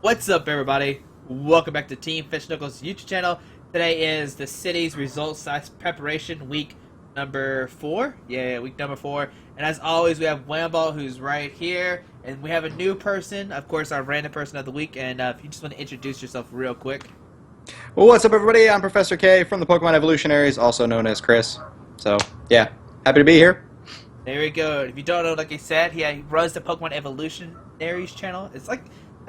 What's up, everybody? Welcome back to Team Fish Knuckles YouTube channel. Today is the city's results size preparation week number 4. Yeah, week number 4. And as always, we have Wamball, who's right here, and we have a new person, of course, our random person of the week. And if you just want to introduce yourself real quick. Well, what's up, everybody? I'm Professor K from the Pokemon Evolutionaries, also known as Chris. So, yeah, happy to be here. There we go. If you don't know, like I said, he runs the Pokemon Evolutionaries channel. It's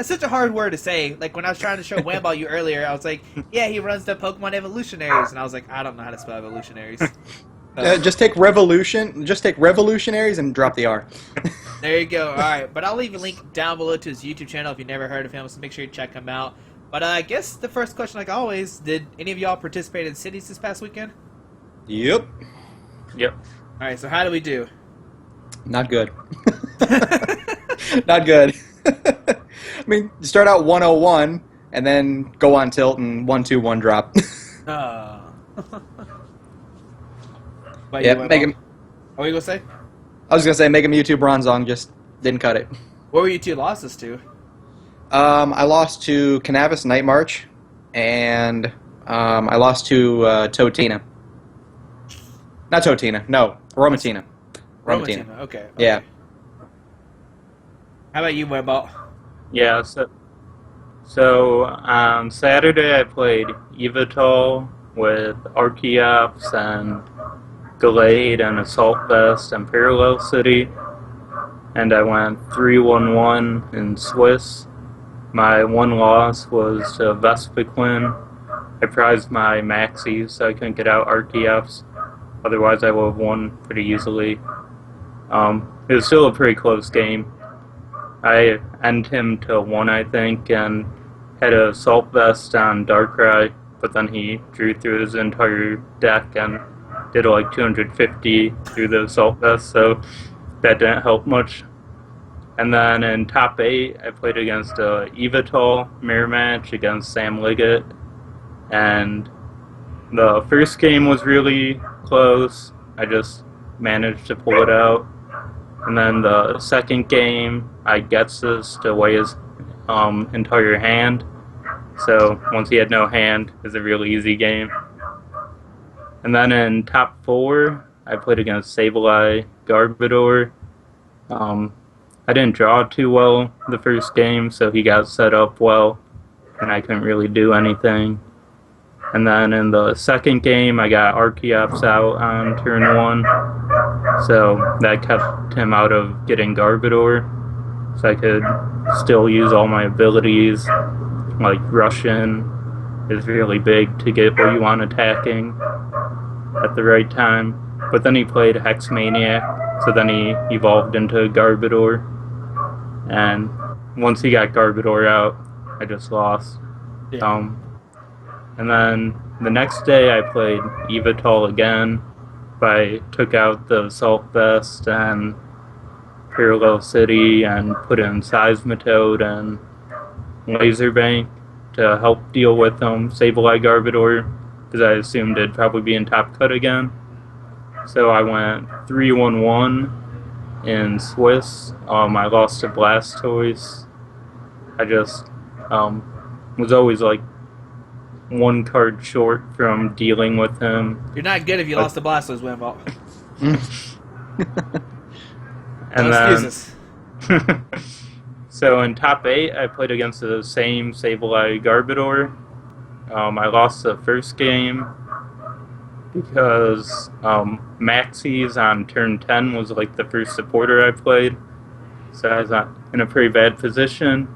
such a hard word to say. Like when I was trying to show Wamball you earlier, I was like, yeah, he runs the Pokemon Evolutionaries, and I was like, I don't know how to spell Evolutionaries. Just take Revolutionaries and drop the R. There you go. All right, but I'll leave a link down below to his YouTube channel if you've never heard of him. So make sure you check him out. But I guess the first question, like always, did any of y'all participate in cities this past weekend? Yep. Yep. All right, so how do we do? Not good. Not good. I mean, you start out 101 and then go on tilt and 1-2-1 drop. Uh. But Yeah, you make him. What were you gonna say? I was gonna say make a Mewtwo Bronzong, just didn't cut it. What were you two losses to? I lost to Canavis Night March, and I lost to Totina. Not Totina, no, Romatina. Romatina. Okay. Yeah. How about you, Webalt? Yeah, so on Saturday I played Evital with Archeops and Gallade and Assault Vest and Parallel City, and I went 3-1-1 in Swiss. My one loss was to Vespiquen. I prized my Maxis so I couldn't get out Archeops. Otherwise I would have won pretty easily. It was still a pretty close game. I ended him to 1, I think, and had a Assault Vest on Darkrai, but then he drew through his entire deck and did like 250 through the Assault Vest, so that didn't help much. And then in top 8, I played against a Evital mirror match against Sam Liggett, and the first game was really close. I just managed to pull it out. And then the second game, I Getsus to weigh his entire hand. So once he had no hand, it was a really easy game. And then in top 4, I played against Sableye Garbodor. I didn't draw too well the first game, so he got set up well, and I couldn't really do anything. And then in the second game, I got Archeops out on turn 1, so that kept him out of getting Garbodor, so I could still use all my abilities, like Russian is really big to get what you want attacking at the right time. But then he played Hexmaniac, so then he evolved into Garbodor, and once he got Garbodor out, I just lost. Yeah. And then the next day I played Evital again, but I took out the Assault Vest and Parallel City and put in Seismitoad and Laserbank to help deal with Sableye Garbodor, because I assumed it'd probably be in top cut again. So I went 3-1-1 in Swiss. I lost to Blastoise. I just was always like 1 card short from dealing with him. You're not good if you lost to Blastoise, Wamball. And No then, excuses. so in top 8, I played against the same Sableye Garbodor. I lost the first game because Maxie's on turn 10 was like the first supporter I played, so I was in a pretty bad position.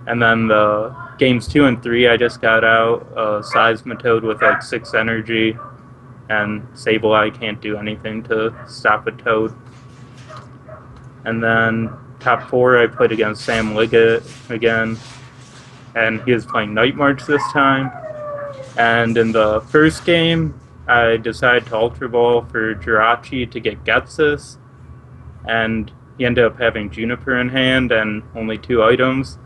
And then the games 2 and 3, I just got out Seismitoad with like 6 energy, and Sableye can't do anything to stop a Toad. And then top 4, I played against Sam Liggett again, and he was playing Night March this time. And in the first game, I decided to Ultra Ball for Jirachi to get Getsus, and he ended up having Juniper in hand and only 2 items.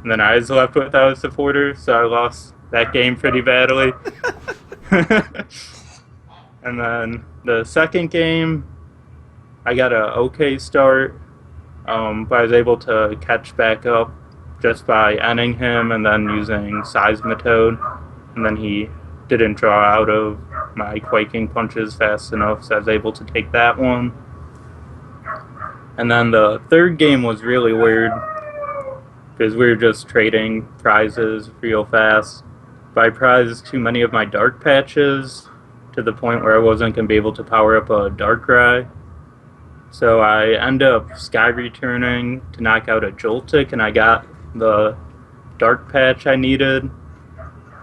And then I was left without a supporter, so I lost that game pretty badly. And then the second game, I got an okay start, but I was able to catch back up just by ending him and then using Seismitoad, and then he didn't draw out of my Quaking Punches fast enough, so I was able to take that one. And then the third game was really weird, because we were just trading prizes real fast. But I prized too many of my Dark Patches to the point where I wasn't going to be able to power up a Darkrai. So I end up Sky Returning to knock out a Joltik, and I got the Dark Patch I needed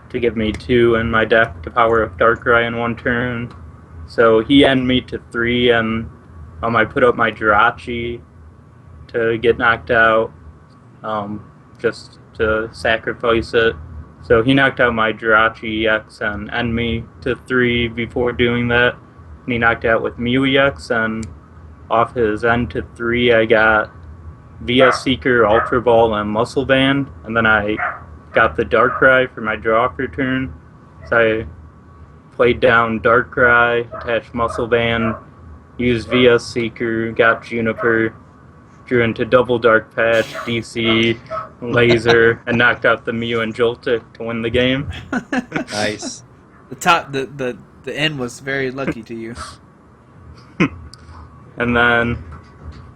to give me 2 in my deck to power up Darkrai in one turn. So he ended me to 3, and I put up my Jirachi to get knocked out, just to sacrifice it. So he knocked out my Jirachi EX and ended me to 3 before doing that. And he knocked out with Mew EX, and off his end to 3 I got VS Seeker, Ultra Ball, and Muscle Band, and then I got the Darkrai for my draw per turn. So I played down Darkrai, attached Muscle Band, used VS Seeker, got Juniper, drew into double Dark Patch, DC, Laser, and knocked out the Mew and Joltik to win the game. Nice. The end was very lucky to you. And then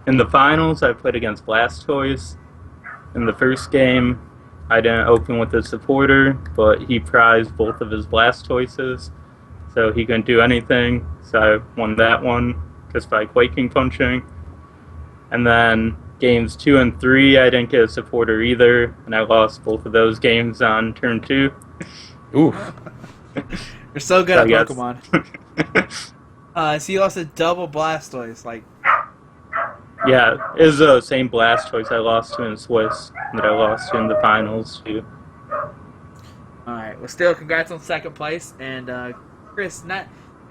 in the finals, I played against Blastoise. In the first game, I didn't open with a supporter, but he prized both of his Blastoises, so he couldn't do anything. So I won that one just by Quaking Punching. And then games 2 and 3, I didn't get a supporter either, and I lost both of those games on turn 2. Ooh. You're so good So at yes. Pokemon. So you lost a double Blastoise, like. Yeah, it was the same Blastoise I lost to in Swiss that I lost to in the finals too. All right. Well, still, congrats on second place, and Chris,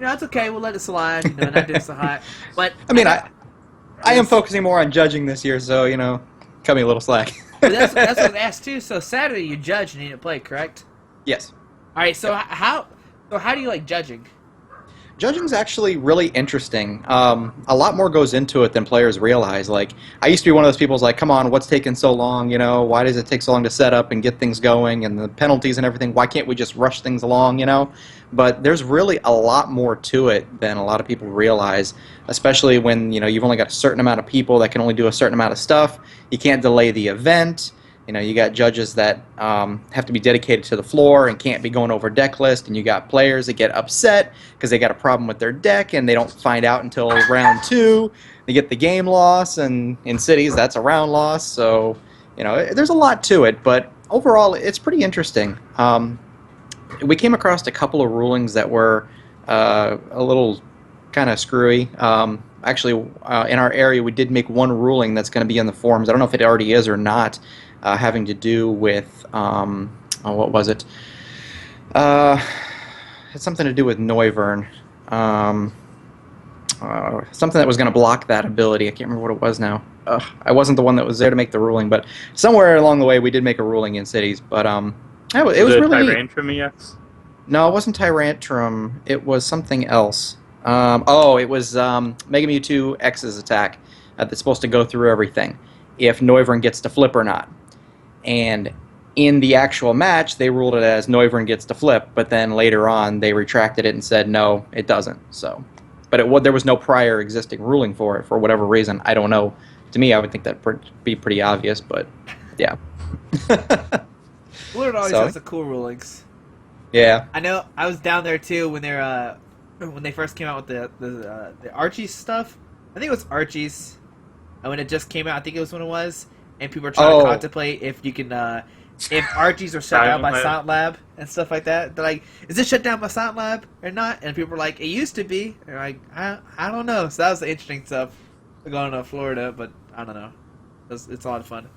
it's okay. We'll let it slide. Not doing so hot, but I mean, I am focusing more on judging this year, so cut me a little slack. But that's what I was asked too. So Saturday you judged and you didn't play, correct? Yes. All right. So how do you like judging? Judging's actually really interesting. A lot more goes into it than players realize. Like, I used to be one of those people who's like, come on, what's taking so long? Why does it take so long to set up and get things going and the penalties and everything? Why can't we just rush things along, But there's really a lot more to it than a lot of people realize, especially when, you've only got a certain amount of people that can only do a certain amount of stuff. You can't delay the event. You got judges that have to be dedicated to the floor and can't be going over deck list, and you got players that get upset because they got a problem with their deck and they don't find out until round 2. They get the game loss, and in cities that's a round loss. So, there's a lot to it, but overall it's pretty interesting. We came across a couple of rulings that were a little kind of screwy. Actually, in our area, we did make one ruling that's going to be in the forums. I don't know if it already is or not. Having to do with, what was it? It's something to do with Noivern. Something that was going to block that ability. I can't remember what it was now. I wasn't the one that was there to make the ruling, but somewhere along the way we did make a ruling in cities. But it was really neat. Tyrantrum EX? No, it wasn't Tyrantrum. It was something else. It was Mega Mewtwo X's attack that's supposed to go through everything if Noivern gets to flip or not. And in the actual match, they ruled it as Noivern gets to flip, but then later on they retracted it and said, no, it doesn't. So, but there was no prior existing ruling for it for whatever reason. I don't know. To me, I would think that'd be pretty obvious, but yeah. Blizzard always has the cool rulings. Yeah. I know. I was down there too when they first came out with the Archie's stuff. I think it was Archie's. When it just came out, I think it was when it was, and people were trying to contemplate if you can, if Archies are shut down by Silent Lab and stuff like that. They're like, is it shut down by Silent Lab or not? And people were like, it used to be. They're like, I don't know. So that was the interesting stuff going to Florida, but I don't know. It's a lot of fun.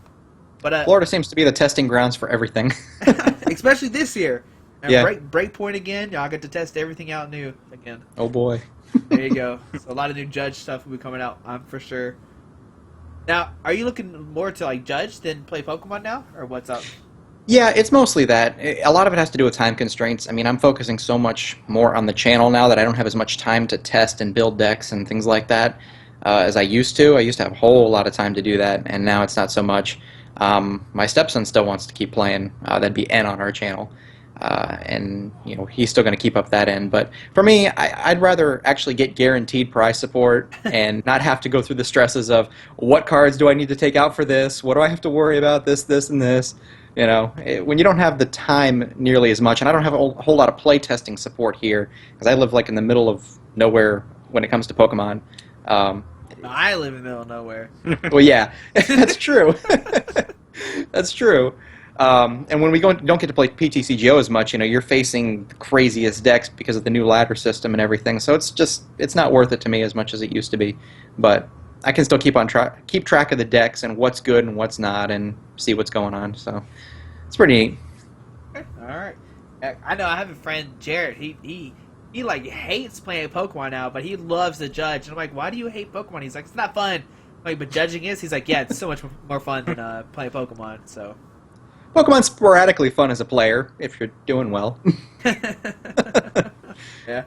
But Florida seems to be the testing grounds for everything. especially this year. And yeah. Breakpoint again. Y'all get to test everything out new again. Oh boy. There you go. So a lot of new Judge stuff will be coming out, for sure. Now, are you looking more to like Judge than play Pokemon now, or what's up? Yeah, it's mostly that. A lot of it has to do with time constraints. I mean, I'm focusing so much more on the channel now that I don't have as much time to test and build decks and things like that as I used to. I used to have a whole lot of time to do that, and now it's not so much. My stepson still wants to keep playing. That'd be N on our channel. And he's still going to keep up that end. But for me, I'd rather actually get guaranteed prize support and not have to go through the stresses of what cards do I need to take out for this, what do I have to worry about, this, and this. When you don't have the time nearly as much, and I don't have a whole lot of play testing support here because I live like in the middle of nowhere when it comes to Pokemon. I live in the middle of nowhere. Well, yeah, that's true. That's true. And when we don't get to play PTCGO as much, you're facing the craziest decks because of the new ladder system and everything. So it's not worth it to me as much as it used to be. But I can still keep track of the decks and what's good and what's not, and see what's going on. So it's pretty neat. All right. I know I have a friend, Jared. He like hates playing Pokemon now, but he loves to judge. And I'm like, why do you hate Pokemon? He's like, it's not fun. Like, but judging is. He's like, yeah, it's so much more fun than playing Pokemon. So. Pokemon's sporadically fun as a player if you're doing well. Yeah,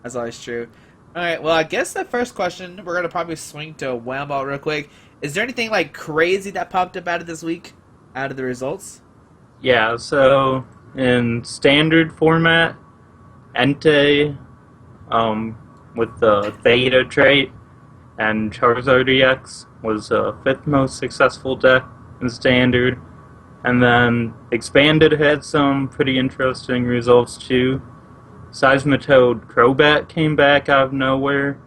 that's always true. All right, well, I guess the first question we're gonna probably swing to Wamball real quick. Is there anything like crazy that popped up out of this week, out of the results? Yeah, so in standard format, Entei, with the Theta trait, and Charizard EX was the 5th most successful deck in standard. And then Expanded had some pretty interesting results too. Seismitoad Crobat came back out of nowhere.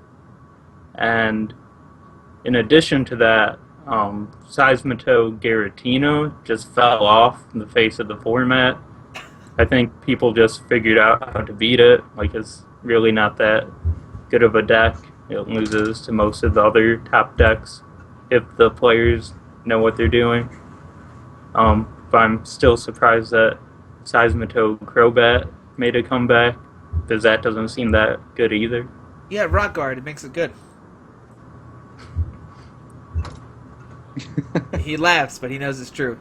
And in addition to that, Seismitoad Giratina just fell off the face of the format. I think people just figured out how to beat it. Like, it's really not that good of a deck. It loses to most of the other top decks if the players know what they're doing. But I'm still surprised that Seismitoad Crobat made a comeback, because that doesn't seem that good either. Yeah, Rock Guard, it makes it good. He laughs, but he knows it's true.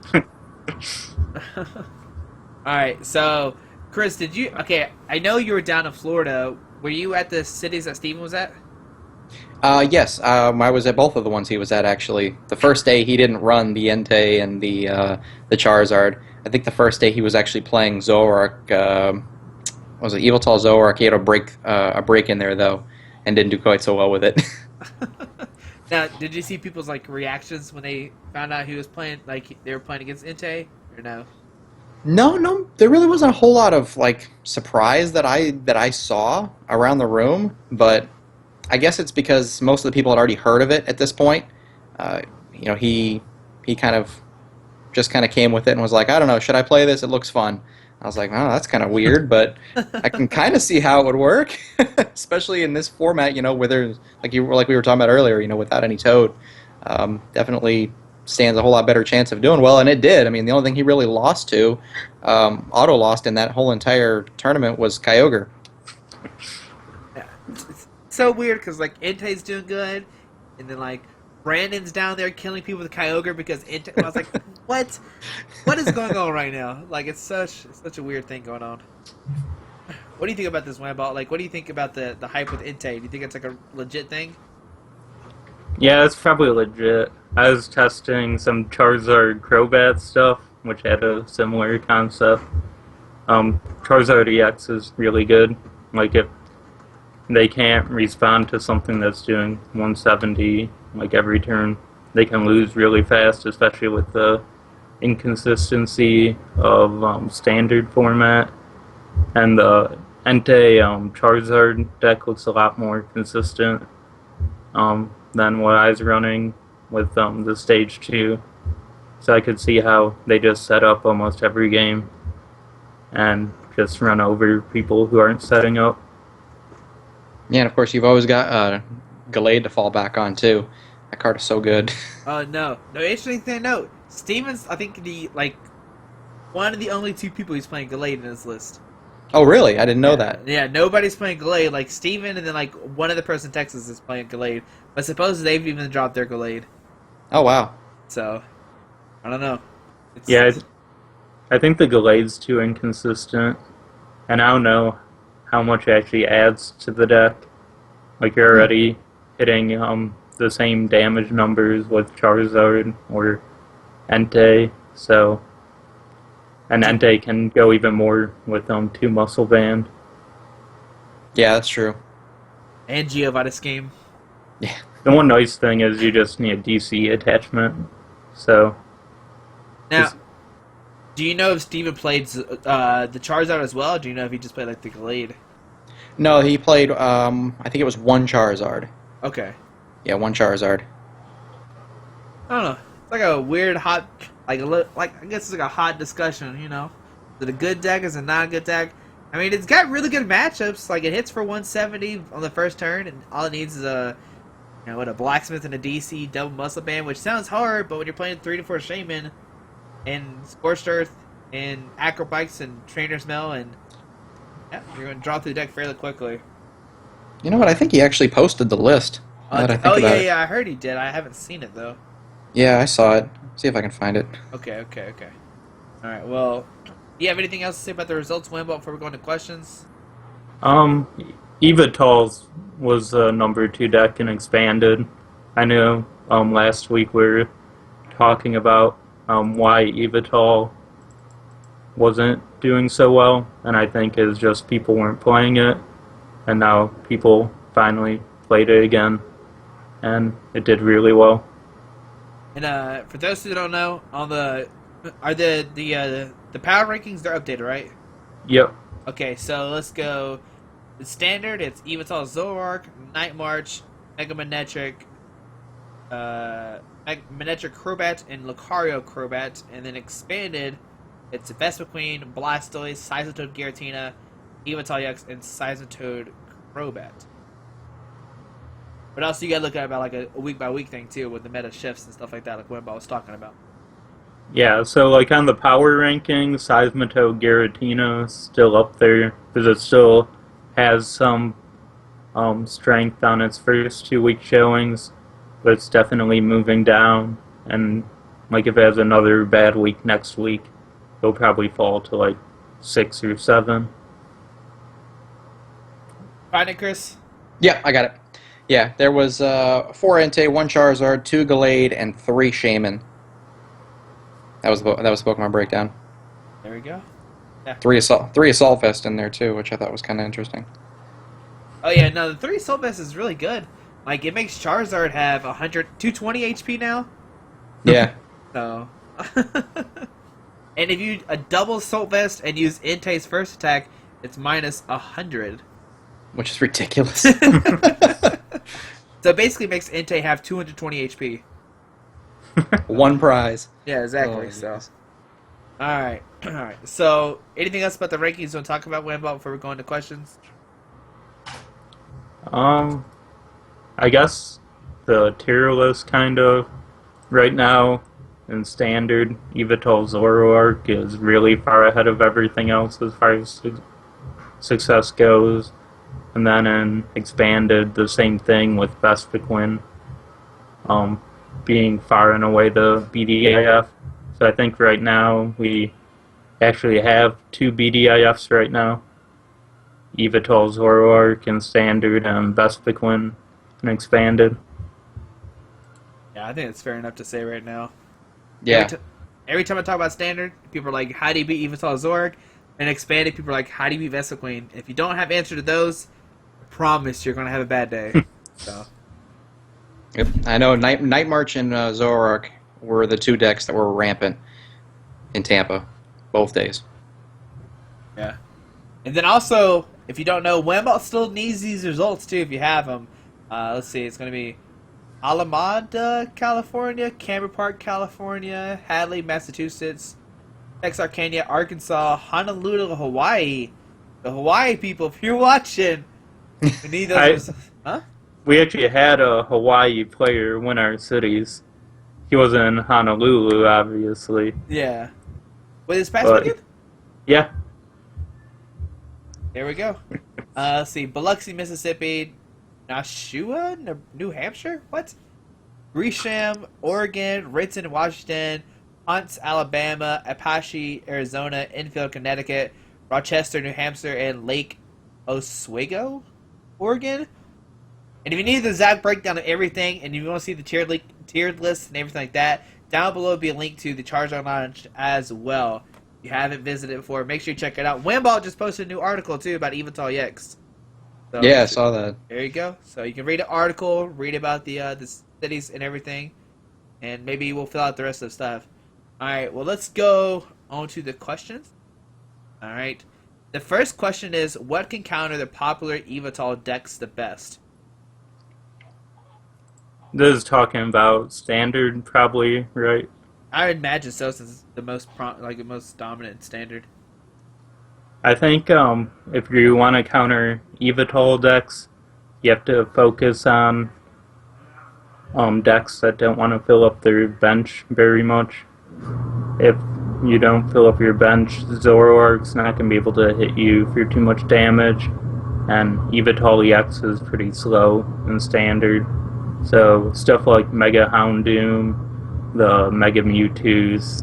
Alright, so, Chris, okay, I know you were down in Florida. Were you at the cities that Steven was at? Yes, I was at both of the ones he was at, actually. The first day he didn't run the Entei and the Charizard. I think the first day he was actually playing Zoroark, was it Yveltal Zoroark? He had a break in there, though, and didn't do quite so well with it. Now, did you see people's reactions when they found out he was playing, they were playing against Entei, or no? No, there really wasn't a whole lot of, surprise that I saw around the room, but I guess it's because most of the people had already heard of it at this point. He kind of came with it and was like, I don't know, should I play this? It looks fun. I was like, oh, that's kind of weird, but I can kind of see how it would work, especially in this format. Where there's like we were talking about earlier. Without any Toad, definitely stands a whole lot better chance of doing well, and it did. I mean, the only thing he really lost to, auto lost in that whole entire tournament was Kyogre. It's so weird because Entei's doing good, and then Brandon's down there killing people with Kyogre because Entei. I was like, what? What is going on right now? It's such a weird thing going on. What do you think about this, Wamball? What do you think about the hype with Entei? Do you think it's a legit thing? Yeah, it's probably legit. I was testing some Charizard Crobat stuff, which had a similar concept. Charizard EX is really good. If they can't respond to something that's doing 170 every turn, they can lose really fast, especially with the inconsistency of standard format. And the Entei Charizard deck looks a lot more consistent than what I was running with the Stage 2. So I could see how they just set up almost every game and just run over people who aren't setting up. Yeah, and of course you've always got Gallade to fall back on too. That card is so good. Oh no! Interesting thing to note. Steven's, I think, one of the only two people who's playing Gallade in his list. Oh really? I didn't know that. Yeah, nobody's playing Gallade. Steven and then one other person in Texas is playing Gallade. But suppose they've even dropped their Gallade. Oh wow. So, I don't know. I think the Gallade's too inconsistent, and I don't know how much it actually adds to the deck. You're already hitting the same damage numbers with Charizard, or Entei. So, and Entei can go even more with 2 muscle band. Yeah, that's true. And Giovanni's game. Yeah. The one nice thing is you just need a DC attachment. So, Now, Is- do you know if Steven played the Charizard as well? Or do you know if he just played like the Glade? No, he played. I think it was one Charizard. Okay. Yeah, one Charizard. I don't know. It's like a weird hot, like I guess it's like a hot discussion. You know, is it a good deck? Is it not a good deck? I mean, it's got really good matchups. Like it hits for 170 on the first turn, and all it needs is a, a blacksmith and a DC double muscle band, which sounds hard, but when you're playing 3 to 4 Shaman and Scorched Earth and Acrobikes and Trainer's Mail, and yeah, you're going to draw through the deck fairly quickly. You know what? I think he actually posted the list. now that I think about it. Yeah, I heard he did. I haven't seen it though. Yeah, I saw it. See if I can find it. Okay. All right. Well, do you have anything else to say about the results, Wimbo, before we go into questions? Evital's was the number 2 deck and expanded. I know last week we were talking about why Evital wasn't doing so well, and I think it's just people weren't playing it, and now people finally played it again, and it did really well. And for those who don't know, on the power rankings, they're updated, right? Yep. Okay, so let's go. The standard, it's Evital Zoroark, Night March, Mega Manetric, Manetric Crobat, and Lucario Crobat. And then expanded, it's Vespiquen, Blastoise, Seismitoad Giratina, Evital EX, and Seismitoad Crobat. But also, you gotta look at it about like a week by week thing too, with the meta shifts and stuff like that, like Wimbo was talking about. Yeah, so like on the power rankings, Seismitoad Giratina is still up there because it still has some strength on its first 2-week showings, but it's definitely moving down. And like if it has another bad week next week, it'll probably fall to like 6 or 7. Find it, Chris? Yeah, I got it. Yeah, there was 4 Entei, 1 Charizard, 2 Gallade, and 3 Shaman. That was Pokemon Breakdown. There we go. 3 Assault Vest in there too, which I thought was kind of interesting. Oh yeah, no, the 3 Soul Vest is really good. Like, it makes Charizard have 220 HP now. Yeah. So, and if you a double Soul Vest and use Entei's first attack, it's minus 100. Which is ridiculous. So it basically makes Entei have 220 HP. One prize. Yeah, exactly. Oh, So, yes. all right. So, anything else about the rankings you want to talk about, Wimbo, before we go into questions? I guess the tier list kind of right now in standard, Evital Zoroark is really far ahead of everything else as far as success goes. And then in expanded, the same thing with Vespiquen being far and away the BDIF. So I think right now we actually have 2 BDIFs right now. Evital Zoroark in standard and Vespiquen in expanded. Yeah, I think it's fair enough to say right now. Yeah. Every time I talk about standard, people are like, how do you beat Evital Zoroark? And expanded, people are like, how do you beat Vespiquen? If you don't have answer to those, I promise you're going to have a bad day. So. Yep. I know Night March and Zoroark were the 2 decks that were rampant in Tampa, both days. Yeah. And then also, if you don't know, Wimbo still needs these results too if you have them. Let's see, it's going to be Alameda, California, Canberra Park, California, Hadley, Massachusetts, Texarkana, Arkansas, Honolulu, Hawaii. The Hawaii people, if you're watching, we need those. Huh? We actually had a Hawaii player win our cities. He was in Honolulu, obviously. Yeah. Wait, this past But- weekend? Yeah. There we go. Let's see. Biloxi, Mississippi. Nashua, New Hampshire? What? Gresham, Oregon. Renton, Washington. Hunts, Alabama. Apache, Arizona. Enfield, Connecticut. Rochester, New Hampshire. And Lake Oswego, Oregon. And if you need the exact breakdown of everything, and you want to see the tiered list and everything like that, Down below will be a link to the Charizard Lounge as well. If you haven't visited it before, make sure you check it out. Wamball just posted a new article too about Evital EX. So, Yeah, I saw that. there you go. So you can read an article, read about the cities and everything, and maybe we'll fill out the rest of the stuff. All right, well, let's go on to the questions. All right. The first question is, what can counter the popular Evital decks the best? This is talking about standard, probably, right? I would imagine so, since it's the most the most dominant standard. I think if you want to counter Evital decks, you have to focus on decks that don't want to fill up their bench very much. If you don't fill up your bench, Zoroark's not going to be able to hit you for too much damage, and Evital EX is pretty slow in standard. So stuff like Mega Houndoom, the Mega Mewtwo's,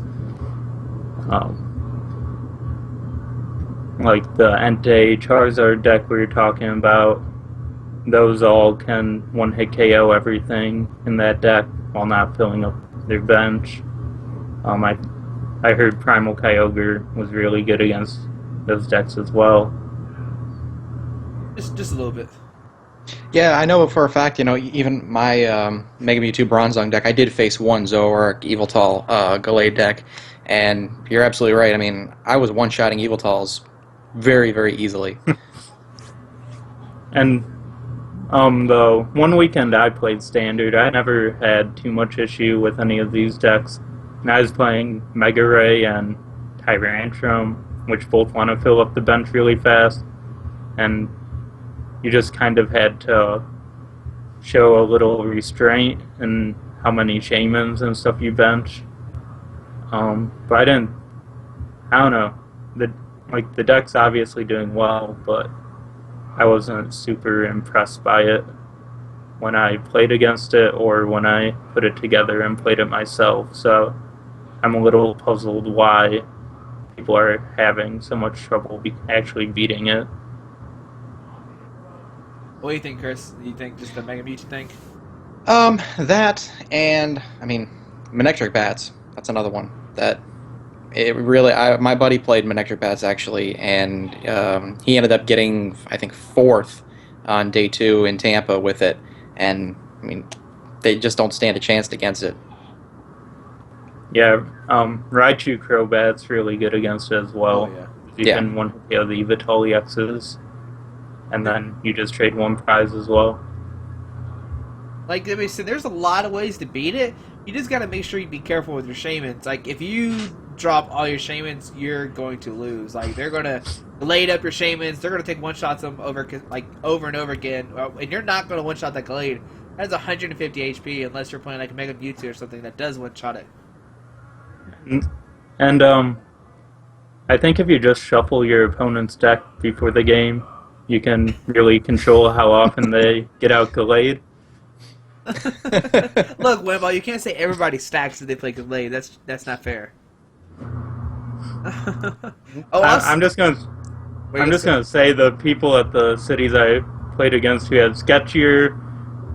like the Entei Charizard deck we were talking about, those all can one-hit KO everything in that deck while not filling up their bench. I heard Primal Kyogre was really good against those decks as well. Just a little bit. Yeah, I know for a fact, even my Mega Mewtwo Bronzong deck, I did face one Zoroark Yveltal Gallade deck, and you're absolutely right. I mean, I was one-shotting Yveltals very, very easily. And the one weekend I played Standard, I never had too much issue with any of these decks. And I was playing Mega Ray and Tyrantrum, which both want to fill up the bench really fast. And you just kind of had to show a little restraint in how many Shamans and stuff you bench. But I don't know. The deck's obviously doing well, but I wasn't super impressed by it when I played against it or when I put it together and played it myself. So I'm a little puzzled why people are having so much trouble actually beating it. What do you think, Chris? Do you think just the Mega Mewtwo thing? That, and, I mean, Manectric Bats. That's another one. That, it really, my buddy played Manectric Bats, actually, and he ended up getting, I think, 4th on day 2 in Tampa with it. And, I mean, they just don't stand a chance against it. Yeah, Raichu Crobat's really good against it as well. Oh, yeah. You Yeah. can one-hit the Evital EXs, and then you just trade one prize as well. Like I said, there's a lot of ways to beat it. You just gotta make sure you be careful with your Shamans. Like, if you drop all your Shamans, you're going to lose. Like, they're gonna Glade up your Shamans. They're gonna take one-shots them over and over again. And you're not gonna one-shot that Glade. That's 150 HP unless you're playing like Mega Mewtwo or something that does one-shot it. And I think if you just shuffle your opponent's deck before the game, you can really control how often they get out Gallade. Look, Wimbo, you can't say everybody stacks if they play Glade. That's not fair. I'm just gonna say the people at the cities I played against who had sketchier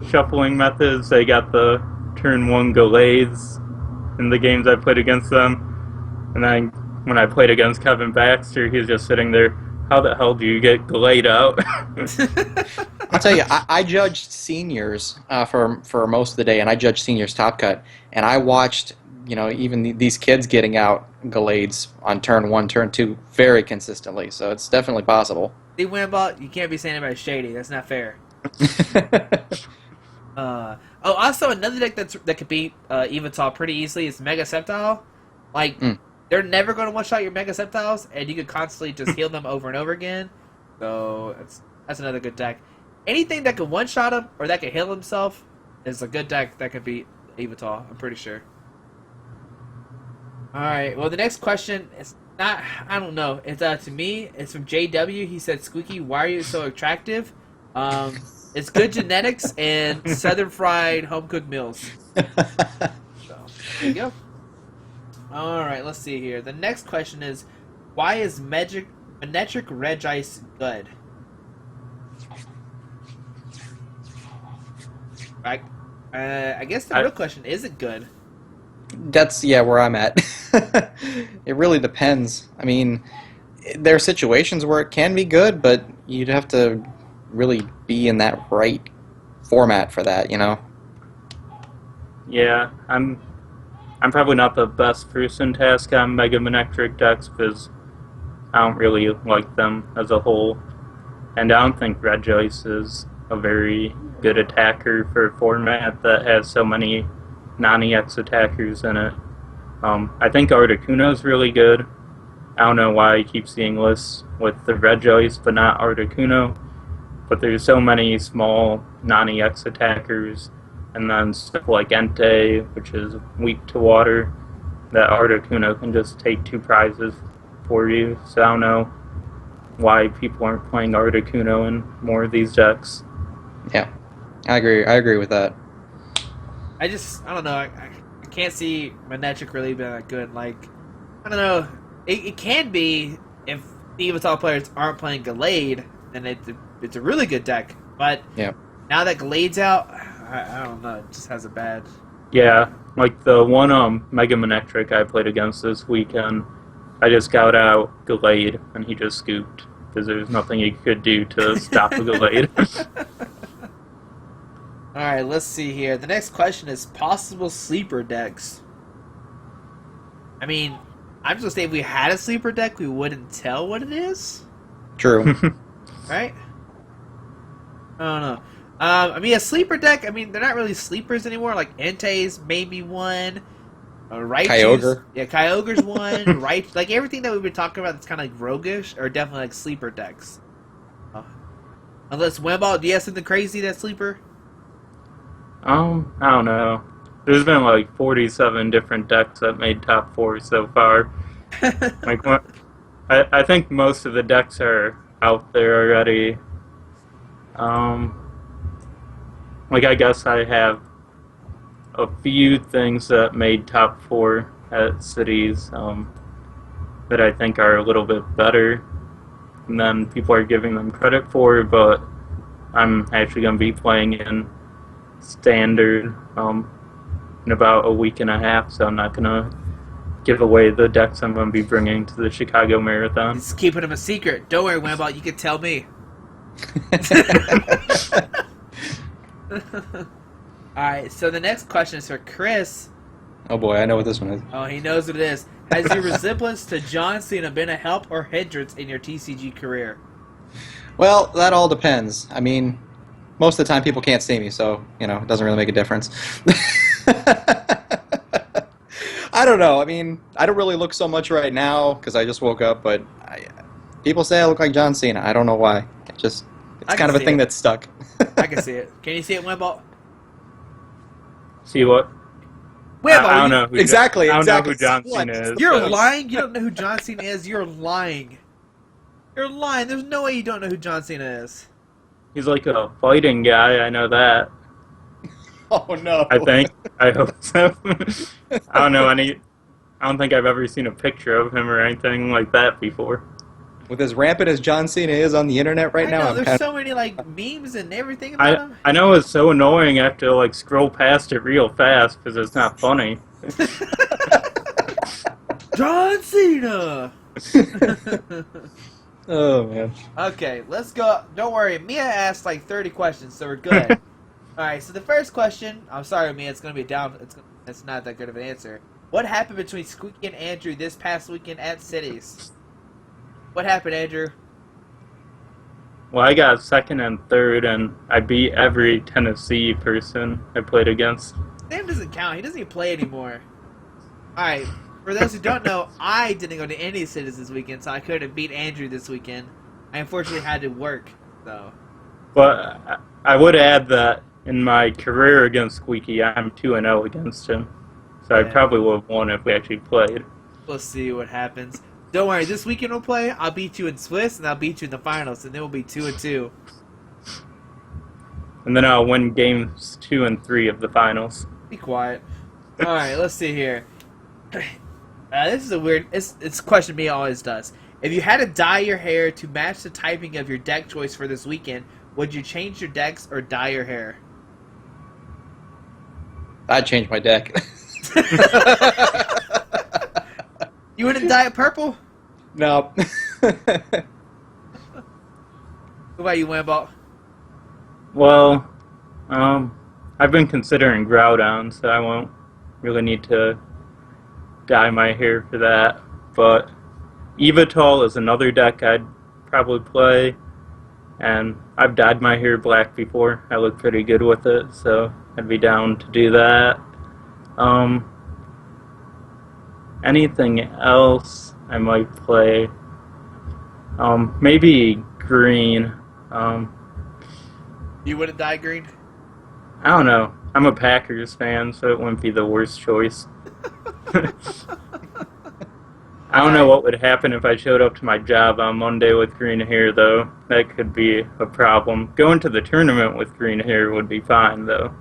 shuffling methods, they got the turn 1 Gallades in the games I played against them. And then when I played against Kevin Baxter, he was just sitting there, how the hell do you get Gallade out? I'll tell you, I judged seniors for most of the day, and I judged seniors top cut, and I watched, even these kids getting out Gallades on turn 1, turn 2 very consistently, so it's definitely possible. See, Wimbo, you can't be saying anybody's shady. That's not fair. Also another deck that could beat Evital pretty easily is Mega Sceptile. Like, they're never going to one-shot your Mega Sceptiles, and you could constantly just heal them over and over again. So that's another good deck. Anything that could one-shot him or that could heal himself is a good deck that could beat Evital, I'm pretty sure. Alright, well, the next question is not, I don't know. It's to me, it's from JW. He said, Squeaky, why are you so attractive? It's good genetics and southern fried home-cooked meals. So, there you go. Alright, let's see here. The next question is, why is Manectric Regice good? I guess the real question, is it good? That's where I'm at. It really depends. I mean, there are situations where it can be good, but you'd have to really be in that right format for that, you know? Yeah, I'm probably not the best person to ask on Mega Manectric decks because I don't really like them as a whole, and I don't think Regice is a very good attacker for a format that has so many non-EX attackers in it. I think Articuno's really good. I don't know why I keep seeing lists with the Regice but not Articuno, but there's so many small non-EX attackers, and then stuff like Entei, which is weak to water, that Articuno can just take 2 prizes for you. So I don't know why people aren't playing Articuno in more of these decks. Yeah, I agree with that. I don't know. I can't see Manectric really being that good. Like, I don't know. It can be if the Evital players aren't playing Gallade, then it's a really good deck. But Yeah. now that Gallade's out, I don't know. It just has a bad. Yeah, like the one Mega Manectric I played against this weekend, I just got out Gallade and he just scooped because there was nothing he could do to stop a Gallade. All right, let's see here. The next question is possible sleeper decks. I mean, I'm just gonna say if we had a sleeper deck, we wouldn't tell what it is, True. right? I don't know. I mean, a sleeper deck. I mean, they're not really sleepers anymore. Like Entei's maybe one. Raichu's, Kyogre. yeah, Kyogre's one. Right, like everything that we've been talking about that's kind of like roguish are definitely like sleeper decks. Unless Wemball, do you have something crazy that's sleeper? I don't know. There's been like 47 different decks that made top 4 so far. Like, I think most of the decks are out there already. Like, I guess I have a few things that made top 4 at cities that I think are a little bit better than people are giving them credit for, but I'm actually going to be playing in standard in about a week and a half, so I'm not going to give away the decks I'm going to be bringing to the Chicago Marathon. Just keeping them a secret. Don't worry, Wemball, you can tell me. Alright, so the next question is for Chris. Oh boy, I know what this one is. Oh, he knows what it is. Has your resemblance to John Cena been a help or hindrance in your TCG career? Well, that all depends. I mean, most of the time people can't see me, so, you know, it doesn't really make a difference. I don't know. I mean, I don't really look so much right now because I just woke up, but people say I look like John Cena. I don't know why. It's kind of a thing that's stuck. I can see it. Can you see it, Wemball? See what? Wemball, I don't know. Exactly. I don't know who What? John Cena is. You're but- lying? You don't know who John Cena is? You're lying. You're lying. There's no way you don't know who John Cena is. He's like a fighting guy. I know that. Oh no. I think. I hope so. I don't know any. I don't think I've ever seen a picture of him or anything like that before. With as rampant as John Cena is on the internet right I now, know, I'm there's kind so many like memes and everything about him. I know it's so annoying. I have to like scroll past it real fast because it's not funny. John Cena! Oh man. Okay, let's go. Don't worry, Mia asked like 30 questions, so we're good. Alright, so the first question, I'm sorry, Mia, it's going to be down. It's not that good of an answer. What happened between Squeaky and Andrew this past weekend at Cities? What happened, Andrew? Well, I got second and third, and I beat every Tennessee person I played against. Sam doesn't count. He doesn't even play anymore. Alright, for those who don't know, I didn't go to any cities this weekend, so I couldn't beat Andrew this weekend. I unfortunately had to work, so. But I would add that in my career against Squeaky, I'm 2-0 against him. So I Yeah. probably would have won if we actually played. We'll see what happens. Don't worry, this weekend we'll play. I'll beat you in Swiss, and I'll beat you in the finals, and then we'll be 2-2. And then I'll win games 2 and 3 of the finals. Be quiet. Alright, let's see here. This is a weird... It's a question me always does. If you had to dye your hair to match the typing of your deck choice for this weekend, would you change your decks or dye your hair? I'd change my deck. You wouldn't Diet Purple? No. What about you, Wamball? Well, I've been considering Groudon, so I won't really need to dye my hair for that. But Evital is another deck I'd probably play, and I've dyed my hair black before. I look pretty good with it, so I'd be down to do that. Anything else I might play? Maybe green. You wouldn't dye green? I don't know. I'm a Packers fan, so it wouldn't be the worst choice. I don't know what would happen if I showed up to my job on Monday with green hair, though. That could be a problem. Going to the tournament with green hair would be fine, though.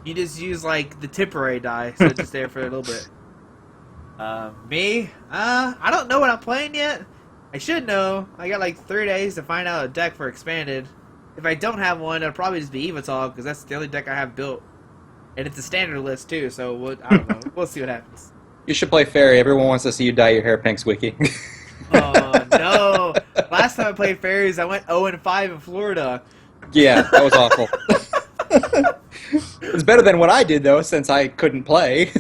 You just use like the temporary dye, so it's just there for a little bit. Me? I don't know what I'm playing yet. I should know. I got like 3 days to find out a deck for Expanded. If I don't have one, it'll probably just be Evital, because that's the only deck I have built. And it's a standard list, too, so I don't know. We'll see what happens. You should play Fairy. Everyone wants to see you dye your hair pink, Squeaky. Oh, no. Last time I played Fairies, I went 0-5 in Florida. Yeah, that was awful. It's better than what I did, though, since I couldn't play.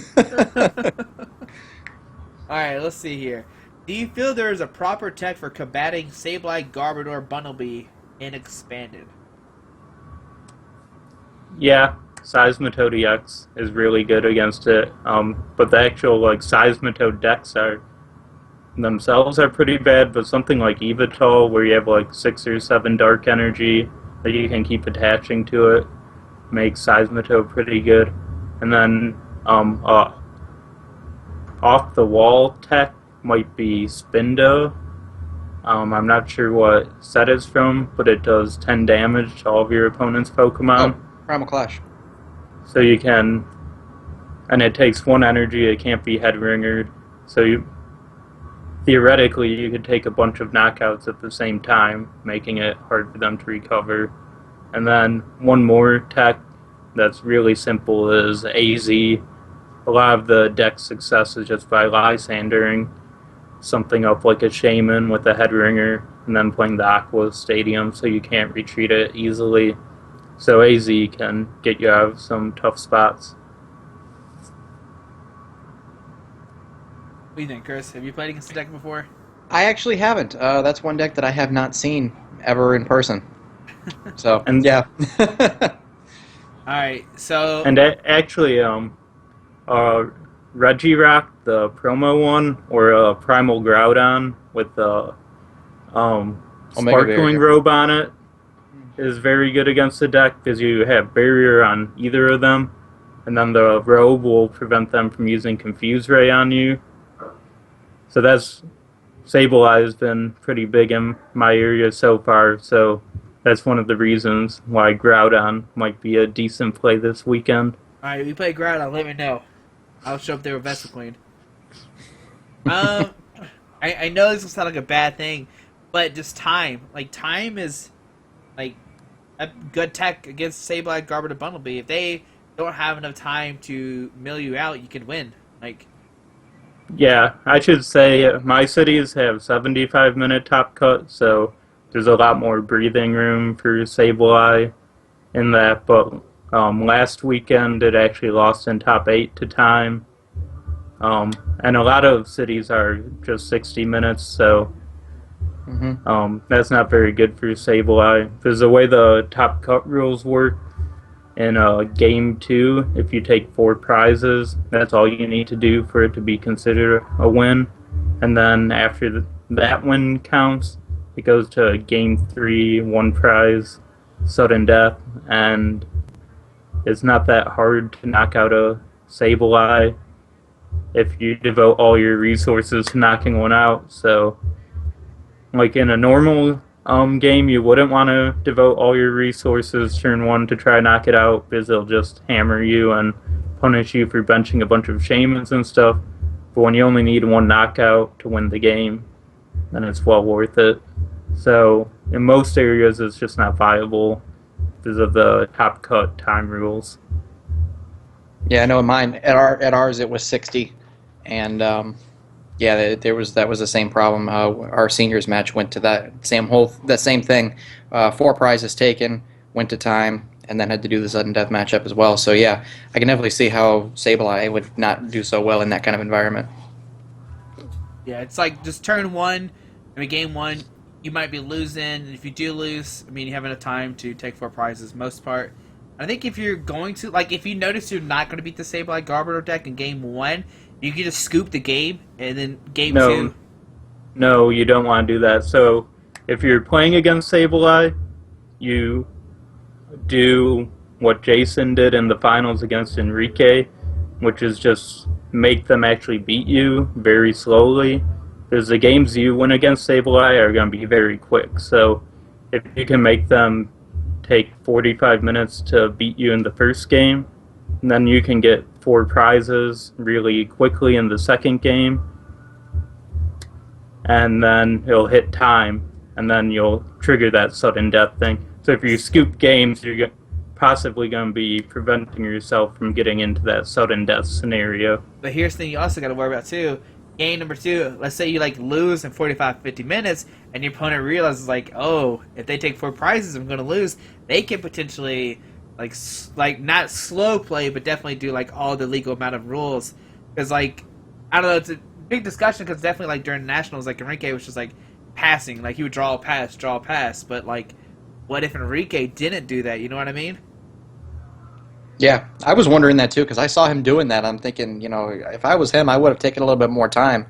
Alright, let's see here. Do you feel there is a proper tech for combating Sableye, Garbodor, Bunnelby in Expanded? Yeah, Seismitoad EX is really good against it. But the actual Seismitoad decks themselves are pretty bad. But something like Evital, where you have 6 or 7 Dark Energy that you can keep attaching to it, makes Seismitoad pretty good. And then off the wall tech might be Spindo. I'm not sure what set it's from, but it does 10 damage to all of your opponent's Pokemon. Oh, Primal Clash. So you can, and it takes 1 energy, it can't be head-ringered. So theoretically, you could take a bunch of knockouts at the same time, making it hard for them to recover. And then one more tech that's really simple is AZ. A lot of the deck success is just by Lysandering something up like a Shaman with a head ringer, and then playing the Aqua Stadium so you can't retreat it easily. So AZ can get you out of some tough spots. What do you think, Chris? Have you played against the deck before? I actually haven't. That's one deck that I have not seen ever in person. So, and yeah. Alright, so... And actually, Regirock, the promo one, or Primal Groudon with the Sparkling Robe on it, is very good against the deck because you have barrier on either of them, and then the robe will prevent them from using Confuse Ray on you. So Sableye has been pretty big in my area so far, so that's one of the reasons why Groudon might be a decent play this weekend. Alright, we play Groudon, let me know. I'll show up there with Vespiquen. I know this will sound like a bad thing, but just time. Time is, a good tech against Sableye, Garbodor, Bunnelby. If they don't have enough time to mill you out, you can win. Yeah, I should say my cities have 75-minute top cut, so there's a lot more breathing room for Sableye in that, but last weekend it actually lost in top 8 to time. And a lot of cities are just 60 minutes, so that's not very good for Sableye. Because the way the top cut rules work, in game 2, if you take 4 prizes, that's all you need to do for it to be considered a win. And then after that win counts, it goes to game 3, 1 prize, sudden death, and it's not that hard to knock out a Sableye if you devote all your resources to knocking one out. So, in a normal game, you wouldn't want to devote all your resources turn 1 to try to knock it out, because they'll just hammer you and punish you for benching a bunch of Shamans and stuff. But when you only need 1 knockout to win the game, then it's well worth it. So in most areas, it's just not viable because of the top cut time rules. Yeah, I know mine at ours it was 60, and yeah, that was the same problem. Our seniors match went to that same thing. 4 prizes taken, went to time, and then had to do the sudden death matchup as well. So yeah, I can definitely see how Sableye would not do so well in that kind of environment. Yeah, it's like just turn one. I mean, game one, you might be losing. And if you do lose, I mean, you have enough time to take 4 prizes, most part. I think if you're going to, like, if you notice you're not going to beat the Sableye Garbodor deck in game one, you can just scoop the game, and then game No, two. no, you don't want to do that. So if you're playing against Sableye, you do what Jason did in the finals against Enrique, which is just make them actually beat you very slowly. Because the games you win against Sableye are going to be very quick. So if you can make them take 45 minutes to beat you in the first game, and then you can get 4 prizes really quickly in the second game, and then it'll hit time, and then you'll trigger that sudden death thing. So if you scoop games, you're possibly going to be preventing yourself from getting into that sudden death scenario. But here's the thing you also got to worry about, too. Game number two, let's say you, like, lose in 45, 50 minutes, and your opponent realizes, like, oh, if they take 4 prizes, I'm going to lose. They can potentially, like not slow play, but definitely do, like, all the legal amount of rules. Because, like, I don't know, it's a big discussion, because definitely, like, during Nationals, like, Enrique was just, like, passing. Like, he would draw a pass. But, like, what if Enrique didn't do that? You know what I mean? Yeah, I was wondering that too because I saw him doing that. I'm thinking, if I was him, I would have taken a little bit more time.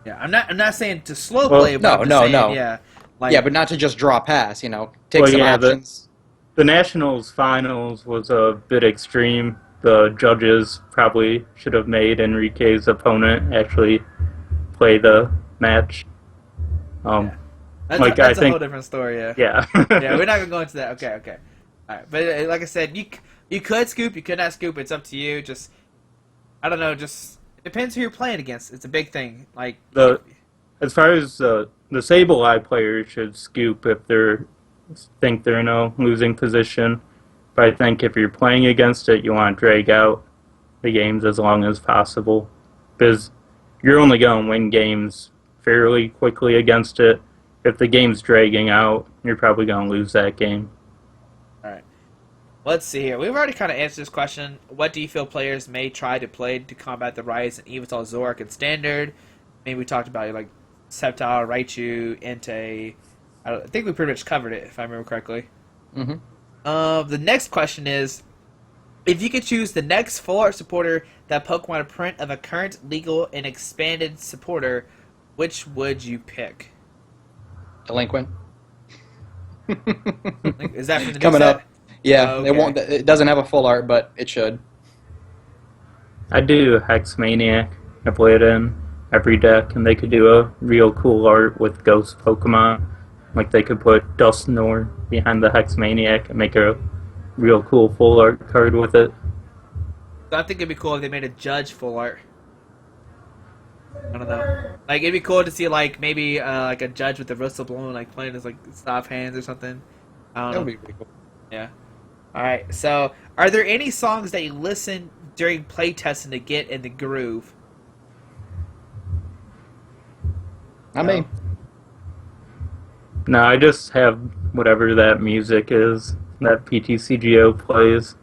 Yeah, I'm not saying to slow Well, play, but I'm just no, saying, no. yeah. Like, Yeah, but not to just draw pass. Take Well, some yeah, options. the Nationals finals was a bit extreme. The judges probably should have made Enrique's opponent actually play the match. Yeah. That's, Like, that's I a whole think, different story, yeah. yeah. Yeah, we're not going to go into that. Okay. All right. But like I said, you could scoop, you could not scoop. It's up to you. Just, I don't know, just, it depends who you're playing against. It's a big thing. Like, As far as the Sableye players should scoop if think they're in a losing position. But I think if you're playing against it, you want to drag out the games as long as possible. Because you're only going to win games fairly quickly against it. If the game's dragging out, you're probably going to lose that game. all right. Let's see here. We've already kind of answered this question. What do you feel players may try to play to combat the rise in Evital, Zoroark, and Standard? Maybe we talked about, like, Sceptile, Raichu, Entei. I think we pretty much covered it, if I remember correctly. Hmm. The next question is, if you could choose the next full art supporter that Pokemon print of a current legal and expanded supporter, which would you pick? Delinquent. Is that from the new Coming set? up? Yeah, Oh, it okay. won't. It doesn't have a full art, but it should. I do Hex Maniac. I play it in every deck, and they could do a real cool art with ghost Pokemon. Like they could put Dusknoir behind the Hex Maniac and make a real cool full art card with it. So I think it'd be cool if they made a Judge full art. I don't know. Like, it'd be cool to see, like, maybe, like, a Judge with the whistle blown, like, playing his, like, soft hands or something. I don't That know. would be pretty cool. Yeah. Alright, so, are there any songs that you listen during playtesting to get in the groove? I mean, No, I just have whatever that music is that PTCGO plays.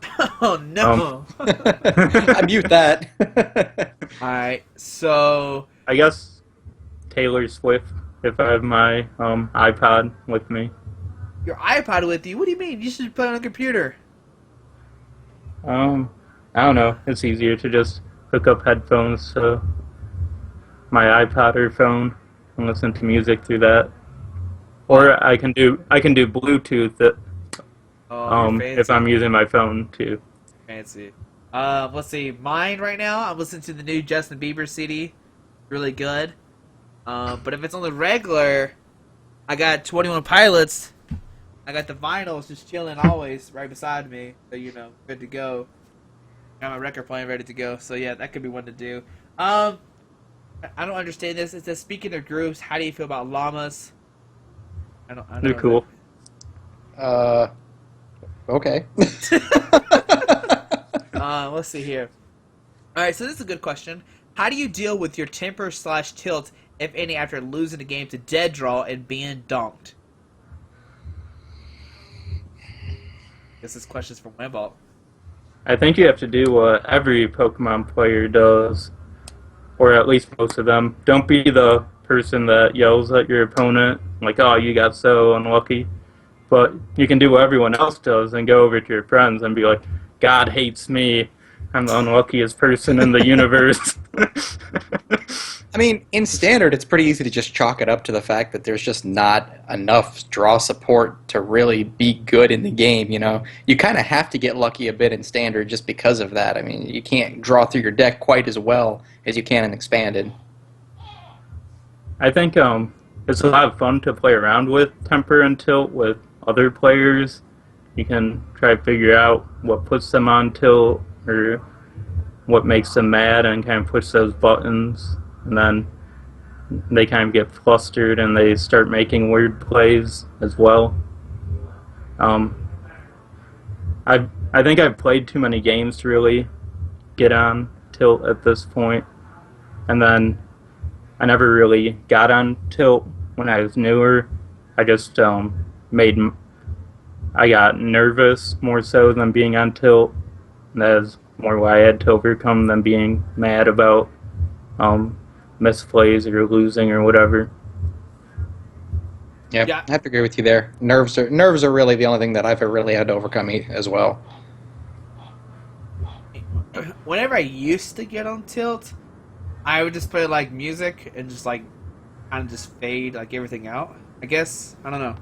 Oh, no! I mute that. Alright, so, I guess Taylor Swift if I have my iPod with me. your iPod with you? What do you mean? You should play on a computer. I don't know. It's easier to just hook up headphones to my iPod or phone and listen to music through that. Or I can do Bluetooth Oh, you're if fancy. I'm using my phone too. Fancy. Let's see. Mine right now, I'm listening to the new Justin Bieber CD. Really good. But if it's on the regular, I got 21 Pilots. I got the vinyls just chilling always right beside me. So, good to go. Got my record playing ready to go. So, yeah, that could be one to do. I don't understand this. It says, speaking of groups, how do you feel about llamas? I don't They're know. cool. Okay. Let's see here. All right, so this is a good question. How do you deal with your temper slash tilt, if any, after losing the game to dead draw and being donked? This is questions from Wimbolt. I think you have to do what every Pokemon player does, or at least most of them. Don't be the person that yells at your opponent, like, oh, you got so unlucky. But you can do what everyone else does and go over to your friends and be like, God hates me. I'm the unluckiest person in the universe. I mean, in Standard, it's pretty easy to just chalk it up to the fact that there's just not enough draw support to really be good in the game, you know? You kind of have to get lucky a bit in Standard just because of that. I mean, you can't draw through your deck quite as well as you can in Expanded. I think it's a lot of fun to play around with temper and tilt with other players. You can try to figure out what puts them on tilt or what makes them mad and kind of push those buttons. And then they kind of get flustered and they start making weird plays as well. I think I've played too many games to really get on tilt at this point. And then I never really got on tilt when I was newer. I just I got nervous more so than being on tilt. And that is more what I had to overcome than being mad about misplays or losing or whatever. Yeah, I have to agree with you there. Nerves are really the only thing that I've really had to overcome as well. Whenever I used to get on tilt, I would just play like music and just like kind of just fade like everything out. I guess I don't know.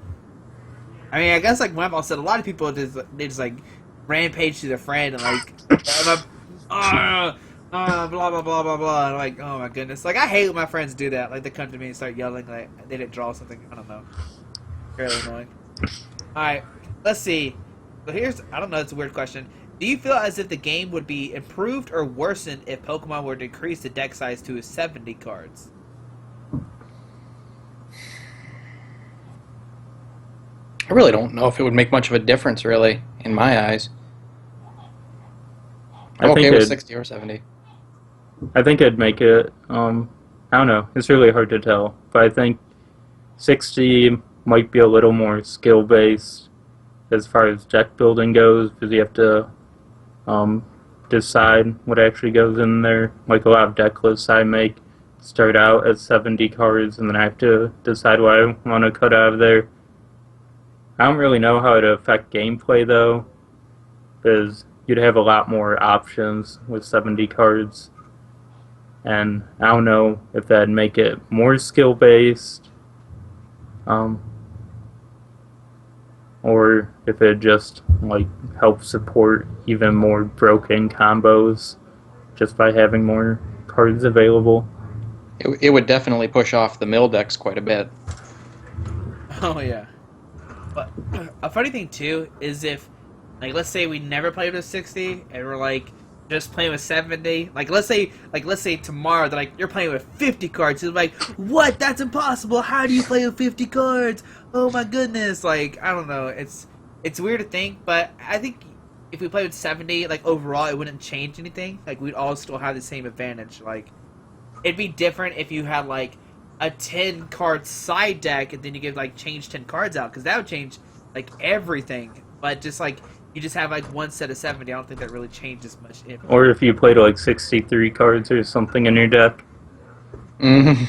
I mean, I guess like Wemble said, a lot of people just like rampage to their friend and like blah blah blah blah blah. And I'm like, oh my goodness! Like I hate when my friends do that. Like they come to me and start yelling like they didn't draw something. I don't know. Fairly annoying. All right, let's see. So I don't know. It's a weird question. Do you feel as if the game would be improved or worsened if Pokemon were to decrease the deck size to 70 cards? I really don't know if it would make much of a difference, really, in my eyes. I'm okay with 60 or 70. I think it'd make it, I don't know, it's really hard to tell. But I think 60 might be a little more skill-based as far as deck building goes, because you have to decide what actually goes in there. Like a lot of deck lists I make start out at 70 cards, and then I have to decide what I want to cut out of there. I don't really know how it would affect gameplay, though, because you'd have a lot more options with 70 cards. And I don't know if that'd make it more skill-based, or if it just like help support even more broken combos just by having more cards available. It would definitely push off the mill decks quite a bit. Oh yeah. But a funny thing too is if, like, let's say we never played with 60 and we're like just playing with 70. Like let's say tomorrow that like you're playing with 50 cards. It's like, what? That's impossible. How do you play with 50 cards? Oh my goodness. Like I don't know. It's weird to think, but I think if we played with 70, like overall it wouldn't change anything. Like we'd all still have the same advantage. Like it'd be different if you had like a 10 card side deck and then you could like change 10 cards out, because that would change like everything. But just like you just have like one set of 70, I don't think that really changes much. Or if you played like 63 cards or something in your deck. Mm-hmm.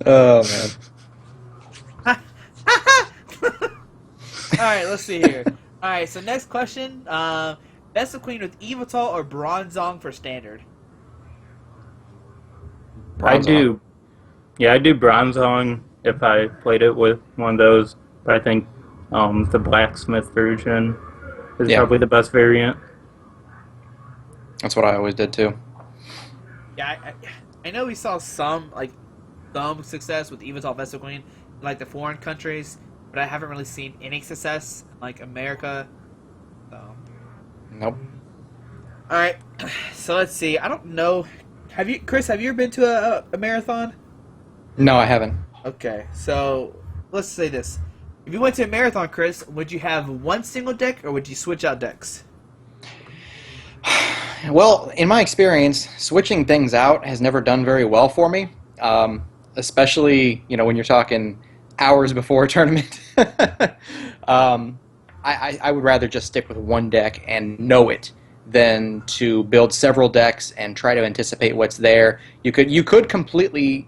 Oh man. Alright, let's see here. Alright, so next question. Vespiquen with Yveltal or Bronzong for standard? I do Bronzong if I played it with one of those, but I think the blacksmith version is probably the best variant. That's what I always did too. Yeah, I know we saw some success with Yveltal Vespiquen in like the foreign countries, but I haven't really seen any success in like America. So. Nope. All right, so let's see. I don't know. Chris? Have you ever been to a marathon? No, I haven't. Okay, so let's say this: If you went to a marathon, Chris, would you have one single deck or would you switch out decks? Well, in my experience, switching things out has never done very well for me, especially when you're talking hours before a tournament. um, I would rather just stick with one deck and know it than to build several decks and try to anticipate what's there. You could completely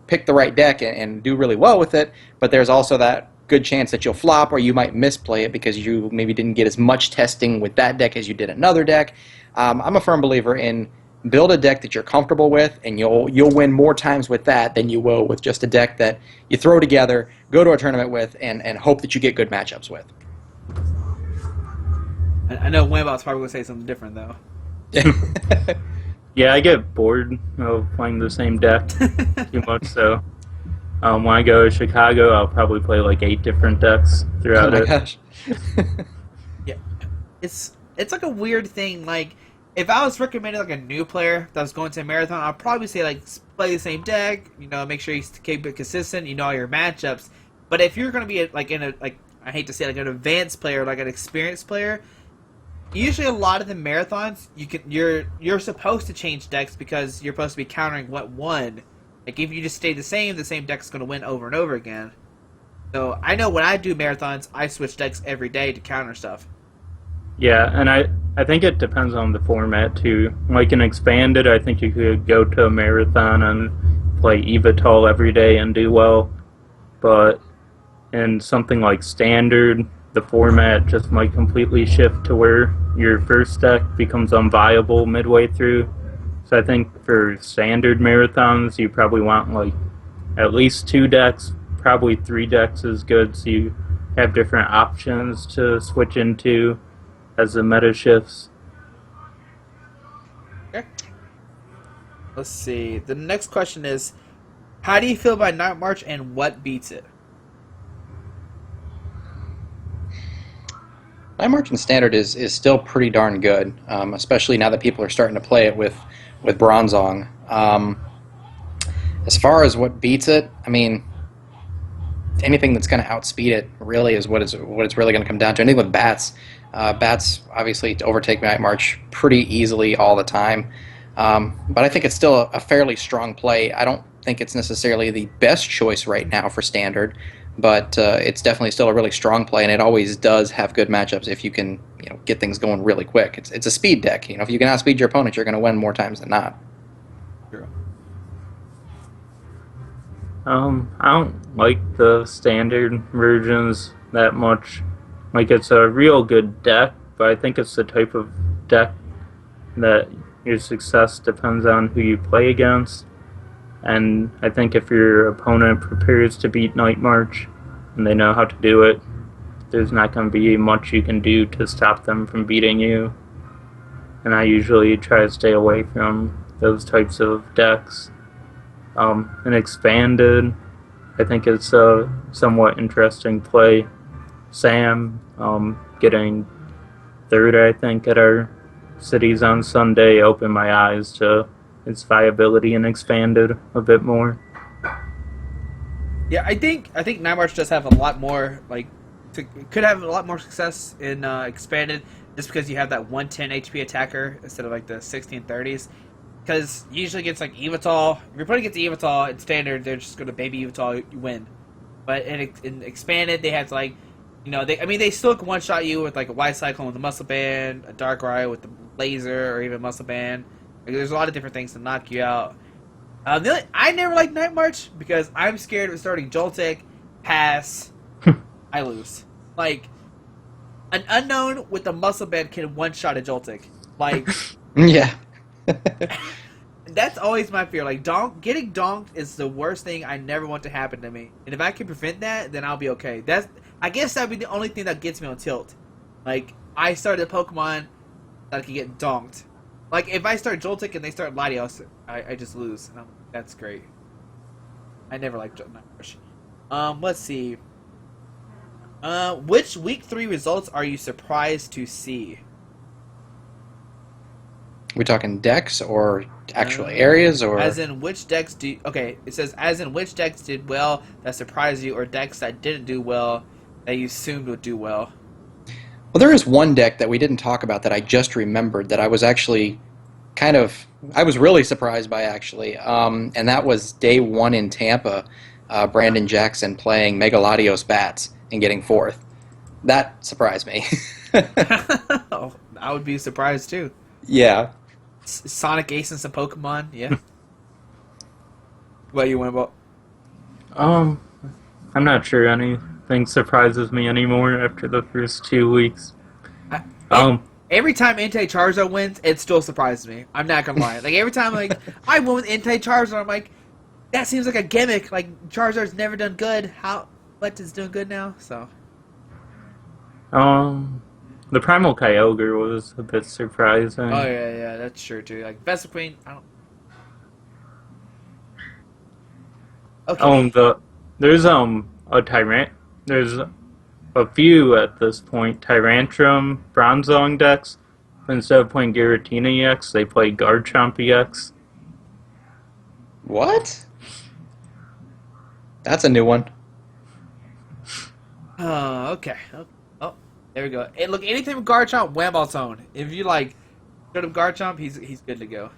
pick the right deck and do really well with it, but there's also that good chance that you'll flop or you might misplay it because you maybe didn't get as much testing with that deck as you did another deck. I'm a firm believer in build a deck that you're comfortable with, and you'll win more times with that than you will with just a deck that you throw together, go to a tournament with, and hope that you get good matchups with. I know Wambot's probably going to say something different, though. Yeah, I get bored of playing the same deck too much, so when I go to Chicago, I'll probably play like 8 different decks Oh throughout my it. gosh. Yeah, it's like a weird thing. Like, if I was recommending like a new player that was going to a marathon, I'd probably say like play the same deck. Make sure you keep it consistent. You know all your matchups. But if you're going to be like in a like I hate to say like an advanced player, like an experienced player, usually a lot of the marathons you're supposed to change decks because you're supposed to be countering what won. Like if you just stay the same deck's going to win over and over again. So I know when I do marathons, I switch decks every day to counter stuff. Yeah, and I think it depends on the format too. Like in Expanded, I think you could go to a marathon and play Evatol every day and do well. But in something like Standard, the format just might completely shift to where your first deck becomes unviable midway through. So I think for Standard marathons, you probably want like at least 2 decks, probably 3 decks is good, so you have different options to switch into as the meta shifts. Okay. Let's see. The next question is, how do you feel about Night March and what beats it? Night March in Standard is still pretty darn good, especially now that people are starting to play it with Bronzong. As far as what beats it, I mean, anything that's going to outspeed it really is what it's really going to come down to. Anything with bats. Bats obviously overtake Night March pretty easily all the time, but I think it's still a fairly strong play. I don't think it's necessarily the best choice right now for Standard, but it's definitely still a really strong play, and it always does have good matchups if you can get things going really quick. It's a speed deck. If you can outspeed your opponent, you're going to win more times than not. True. I don't like the Standard versions that much. Like, it's a real good deck, but I think it's the type of deck that your success depends on who you play against. And I think if your opponent prepares to beat Night March and they know how to do it, there's not going to be much you can do to stop them from beating you. And I usually try to stay away from those types of decks. And Expanded, I think it's a somewhat interesting play. Sam getting third, I think, at our cities on Sunday opened my eyes to its viability and Expanded a bit more. Yeah, I think Night March does have a lot more could have a lot more success in Expanded just because you have that 110 HP attacker instead of like the 1630s. Because usually against like Evatol, if you're putting against Evatol in Standard, they're just going to baby Evatol, you win. But in Expanded, they have to they still can one shot you with like a White Cyclone with a Muscle Band, a Darkrai with the Laser, or even Muscle Band. Like, there's a lot of different things to knock you out. I never liked Night March because I'm scared of starting Joltik, pass, I lose. Like, an unknown with a Muscle Band can one shot a Joltik. Like, Yeah. that's always my fear. Like, getting donked is the worst thing I never want to happen to me. And if I can prevent that, then I'll be okay. I guess that'd be the only thing that gets me on tilt. Like, I started a Pokemon that I can get donked. Like, if I start Joltik and they start Latios, I just lose. And that's great. I never liked Night March. Let's see. Which Week 3 results are you surprised to see? We talking decks or actual areas or? As in which decks do... Okay, it says, as in which decks did well that surprised you, or decks that didn't do well that you assumed would do well? Well, there is one deck that we didn't talk about that I just remembered that I was actually I was really surprised by actually, and that was day one in Tampa, Brandon Jackson playing Megaladios Bats and getting fourth. That surprised me. Oh, I would be surprised too. Yeah. Sonic Ace and some Pokemon, yeah. What you went about? I'm not sure anything surprises me anymore after the first 2 weeks. Every time Entei Charizard wins, it still surprises me. I'm not gonna lie. Like every time, like I win with Entei Charizard, I'm like, that seems like a gimmick. Like Charizard's never done good. What is doing good now? So. The Primal Kyogre was a bit surprising. Oh yeah, that's true too. Like Vespiquen, I don't. Okay. There's a Tyrant. There's a few at this point. Tyrantrum, Bronzong decks. Instead of playing Giratina EX, they play Garchomp EX. What? That's a new one. Oh, okay. Oh, there we go. Hey, look, anything with Garchomp, Wamball's own. If you like, shut up Garchomp, he's good to go.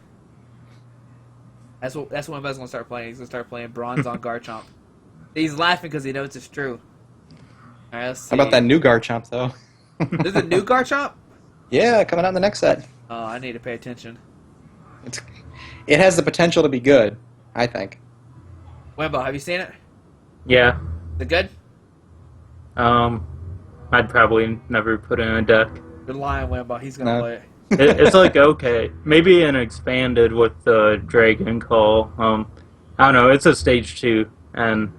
That's what Wamball's gonna start playing. He's gonna start playing Bronze on Garchomp. He's laughing because he knows it's true. All right, let's see. How about that new Garchomp though? There's a new Garchomp? Yeah, coming out in the next set. Oh, I need to pay attention. It has the potential to be good, I think. Wamball, have you seen it? Yeah. Is it good? I'd probably never put in a deck. Good line, Wamball. He's gonna No. play it. It's like okay, maybe an expanded with the Dragon Call. I don't know. It's a stage 2, and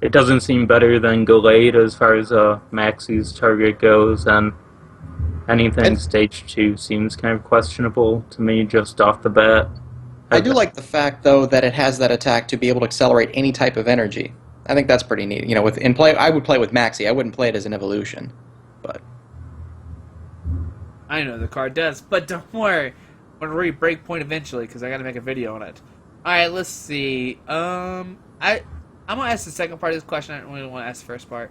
it doesn't seem better than Gallade as far as Maxie's target goes, and anything stage 2 seems kind of questionable to me just off the bat. I do like the fact though that it has that attack to be able to accelerate any type of energy. I think that's pretty neat. You know, I would play with Maxie. I wouldn't play it as an evolution, but I know the card does, but don't worry. I'm gonna read Breakpoint eventually because I gotta make a video on it. All right, let's see. I'm gonna ask the second part of this question. I don't really want to ask the first part.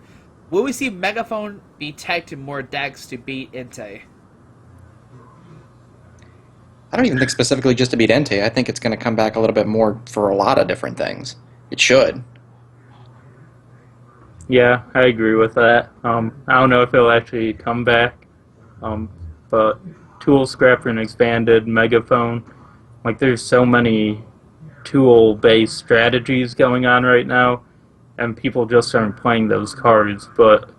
Will we see Megaphone be tagged to more decks to beat Entei? I don't even think specifically just to beat Entei. I think it's going to come back a little bit more for a lot of different things. It should. Yeah, I agree with that. I don't know if it'll actually come back, but Tool Scrapper and Expanded, Megaphone, like there's so many tool-based strategies going on right now, and people just aren't playing those cards, but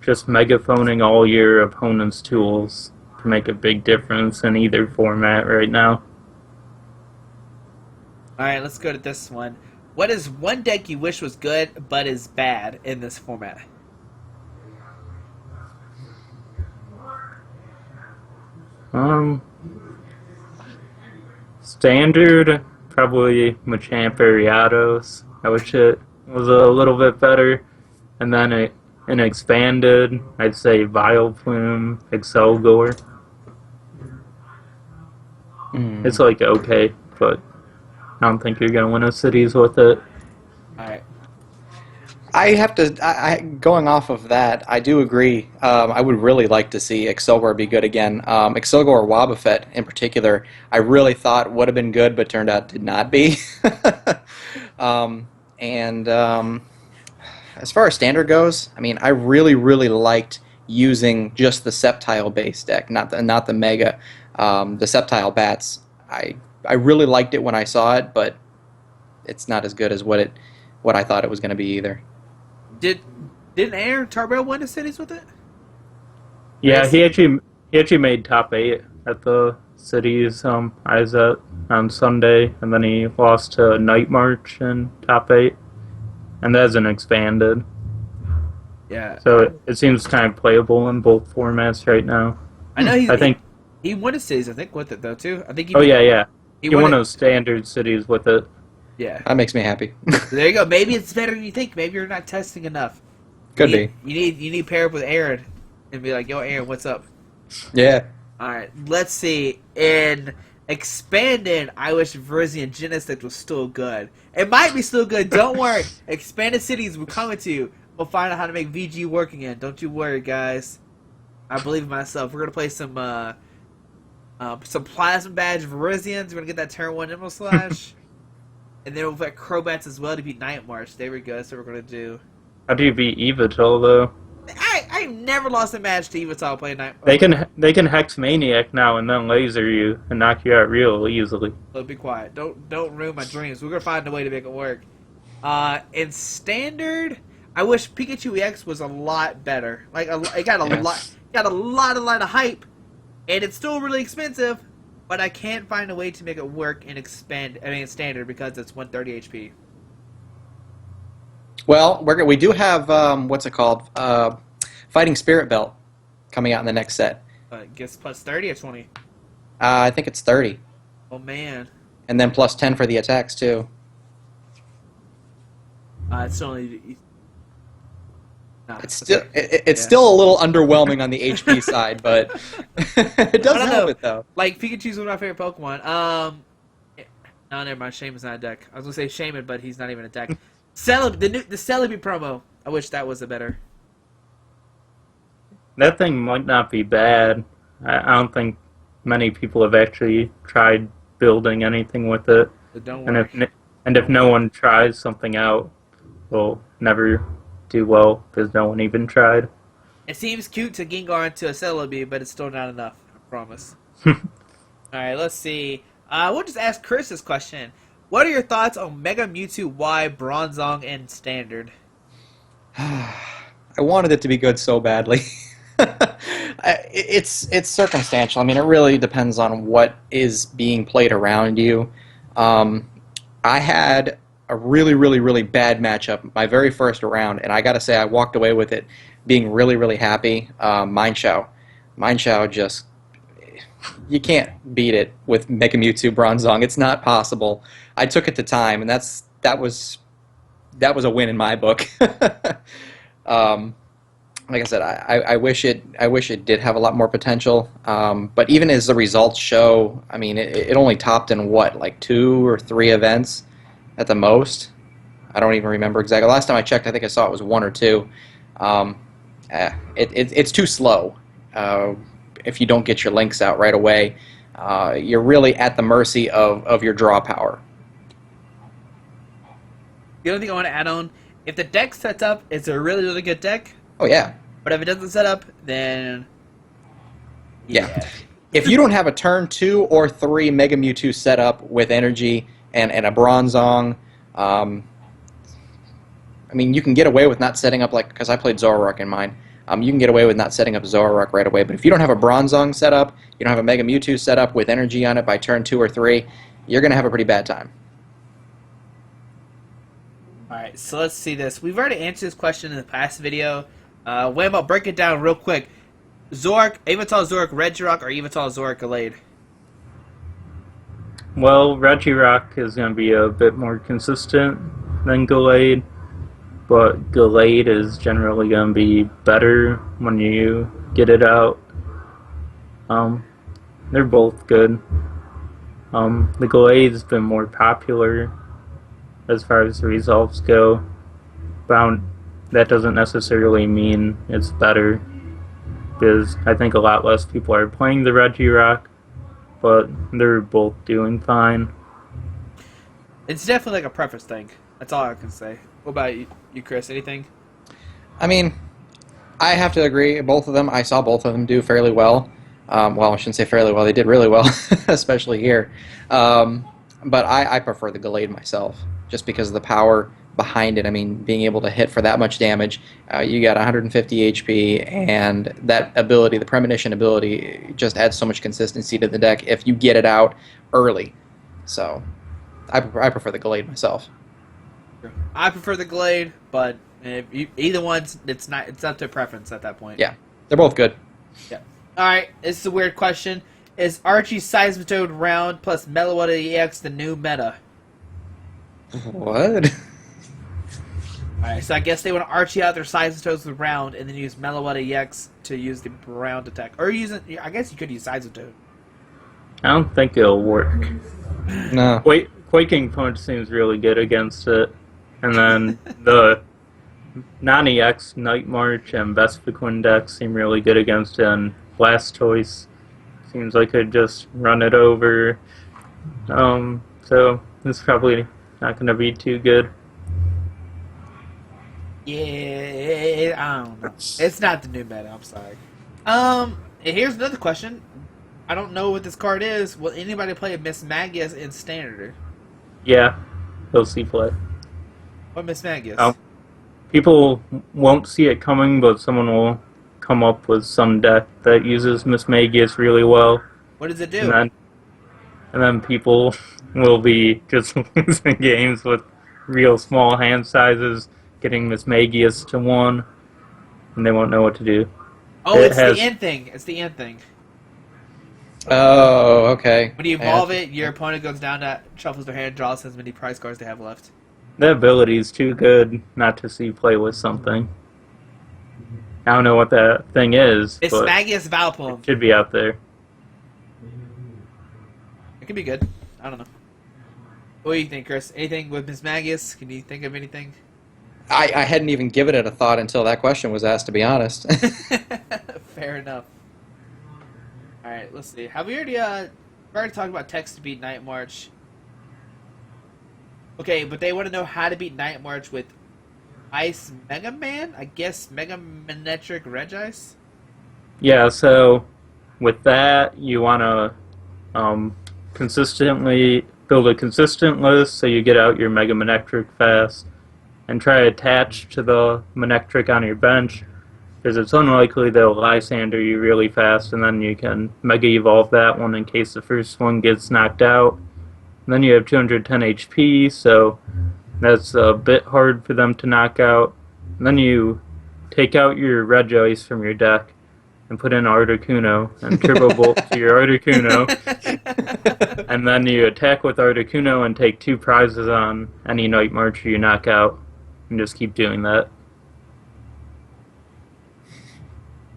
just megaphoning all your opponent's tools can make a big difference in either format right now. Alright, let's go to this one. What is one deck you wish was good but is bad in this format? Standard, probably Machamp Ariados. I wish it was a little bit better. And then in Expanded, I'd say Vileplume, Excelgor. It's like okay, but I don't think you're gonna win a cities with it. Alright. I have to. Going off of that, I do agree. I would really like to see Excelgor be good again. Excelgor or Wobbuffet in particular, I really thought would have been good, but turned out did not be. As far as standard goes, I mean, I really, really liked using just the Sceptile base deck, not the Mega. The Sceptile Bats, I really liked it when I saw it, but it's not as good as what I thought it was going to be either. Didn't Aaron Tarbell win the cities with it? Yeah, he actually made top 8 at the cities I was at on Sunday, and then he lost to Night March in top 8, and that's an Expanded. Yeah. So it seems kind of playable in both formats right now. I know I think. he won the cities, I think, with it though too. I think. Yeah. He won it. those standard cities with it. Yeah. That makes me happy. So there you go. Maybe it's better than you think. Maybe you're not testing enough. Could be. You need to pair up with Aaron and be like, "Yo, Aaron, what's up?" Yeah. All right. Let's see. In Expanded, I wish Virizion Genesect was still good. It might be still good. Don't worry. Expanded cities, we're coming to you. We'll find out how to make VG work again. Don't you worry, guys. I believe in myself. We're gonna play some Plasma Badge Verizians. We're gonna get that turn 1 Emerald Slash. And then we'll play Crobats as well to beat Night March. There we go. That's what we're gonna do. How do you beat Evital though? I've never lost a match to Evital playing Night. They can Hex Maniac now and then laser you and knock you out real easily. So be quiet. Don't ruin my dreams. We're gonna find a way to make it work. In standard, I wish Pikachu EX was a lot better. Like it got a lot of hype, and it's still really expensive. But I can't find a way to make it work in standard because it's 130 HP. Well, we do have what's it called? Fighting Spirit Belt coming out in the next set. Guess plus 30 or 20. I think it's 30, Oh man, and then plus 10 for the attacks too. it's only. Nah, It's okay. still a little underwhelming on the HP side, but it does I don't help know. it though. Like Pikachu's one of my favorite Pokemon. No, never mind. Shaman's not a deck. I was gonna say Shaman, but he's not even a deck. The Celebi promo. I wish that was a better. That thing might not be bad. I don't think many people have actually tried building anything with it. So don't worry. And if no one tries something out, we'll never do well because no one even tried. It seems cute to Gengar into a Celebi, but it's still not enough. I promise. Alright, let's see. We'll just ask Chris this question. What are your thoughts on Mega Mewtwo Y, Bronzong, and Standard? I wanted it to be good so badly. It's circumstantial. I mean, it really depends on what is being played around you. I had a really, really, really bad matchup my very first round, and I got to say I walked away with it being really, really happy. Mindshow just, you can't beat it with Mega Mewtwo Bronzong. It's not possible. I took it to time, and that was a win in my book. Like I said, I wish it did have a lot more potential. But even as the results show, I mean, it only topped in what, like 2 or 3 events at the most. I don't even remember exactly. Last time I checked, I think I saw it was 1 or 2. It's too slow. If you don't get your links out right away, you're really at the mercy of your draw power. The only thing I want to add on, if the deck sets up, it's a really, really good deck. Oh yeah. But if it doesn't set up, then yeah. If you don't have a turn 2 or 3 Mega Mewtwo set up with energy and a Bronzong, I mean, you can get away with not setting up, like, because I played Zoroark in mine. You can get away with not setting up Zoroark right away. But if you don't have a Bronzong set up, you don't have a Mega Mewtwo set up with energy on it by turn 2 or 3, you're going to have a pretty bad time. Alright, so let's see this. We've already answered this question in the past video. Waymo, break it down real quick. Yveltal Zoroark Regirock or Yveltal Zoroark Gallade? Well, Regirock is going to be a bit more consistent than Gallade, but Gallade is generally going to be better when you get it out. They're both good. The Gallade's been more popular as far as the results go, but that doesn't necessarily mean it's better, because I think a lot less people are playing the Regirock, but they're both doing fine. It's definitely like a preference thing. That's all I can say. What about you, Chris? Anything? I mean, I have to agree. Both of them, I saw both of them do fairly well. Well, I shouldn't say fairly well. They did really well, especially here. But I prefer the Gallade myself, just because of the power behind it. I mean, being able to hit for that much damage, you got 150 HP, and that ability, the Premonition ability, just adds so much consistency to the deck if you get it out early. So, I prefer the Gallade myself. I prefer the Gallade, but either one's it's up to preference at that point. Yeah, they're both good. Yeah. All right, this is a weird question. Is Archie Seismitoad round plus Meloetta EX the new meta? What? Alright, so I guess they want to Archie out their Seismitoads with round and then use Meloetta EX to use the round attack. Or I guess you could use Seismitoad. I don't think it'll work. No. Quaking Punch seems really good against it, and then the non-EX Night March and Vespiquen decks seem really good against it, and Blastoise seems like it'd just run it over. So it's probably not going to be too good. Yeah, I don't know. It's not the new meta. I'm sorry. And here's another question. I don't know what this card is. Will anybody play Miss Magius in Standard? Yeah, he'll see play. What Miss Magius? Oh. People won't see it coming, but someone will come up with some deck that uses Mismagius really well. What does it do? And then people will be just losing games with real small hand sizes, getting Mismagius to 1, and they won't know what to do. Oh, it's the end thing. It's the end thing. Oh, okay. When you evolve it, your opponent goes down to shuffles their hand, draws as many prize cards they have left. That ability is too good not to see play with something. I don't know what that thing is. It's but Magius Valplume. it should be out there. It could be good. I don't know. What do you think, Chris? Anything with Miss Magius? Can you think of anything? I hadn't even given it a thought until that question was asked, to be honest. Fair enough. Alright, let's see. Have we already talked about text to beat Night March? Okay, but they want to know how to beat Night March with Ice Mega Man? I guess Mega Manetric Regice? Yeah, so with that, you want to consistently build a consistent list so you get out your Mega Manectric fast, and try to attach to the Manectric on your bench, because it's unlikely they'll Lysander you really fast, and then you can Mega Evolve that one in case the first one gets knocked out. And then you have 210 HP, so that's a bit hard for them to knock out. And then you take out your Regice from your deck and put in Articuno and Turbo Bolt to your Articuno. And then you attack with Articuno and take 2 prizes on any Night Marcher you knock out. And just keep doing that.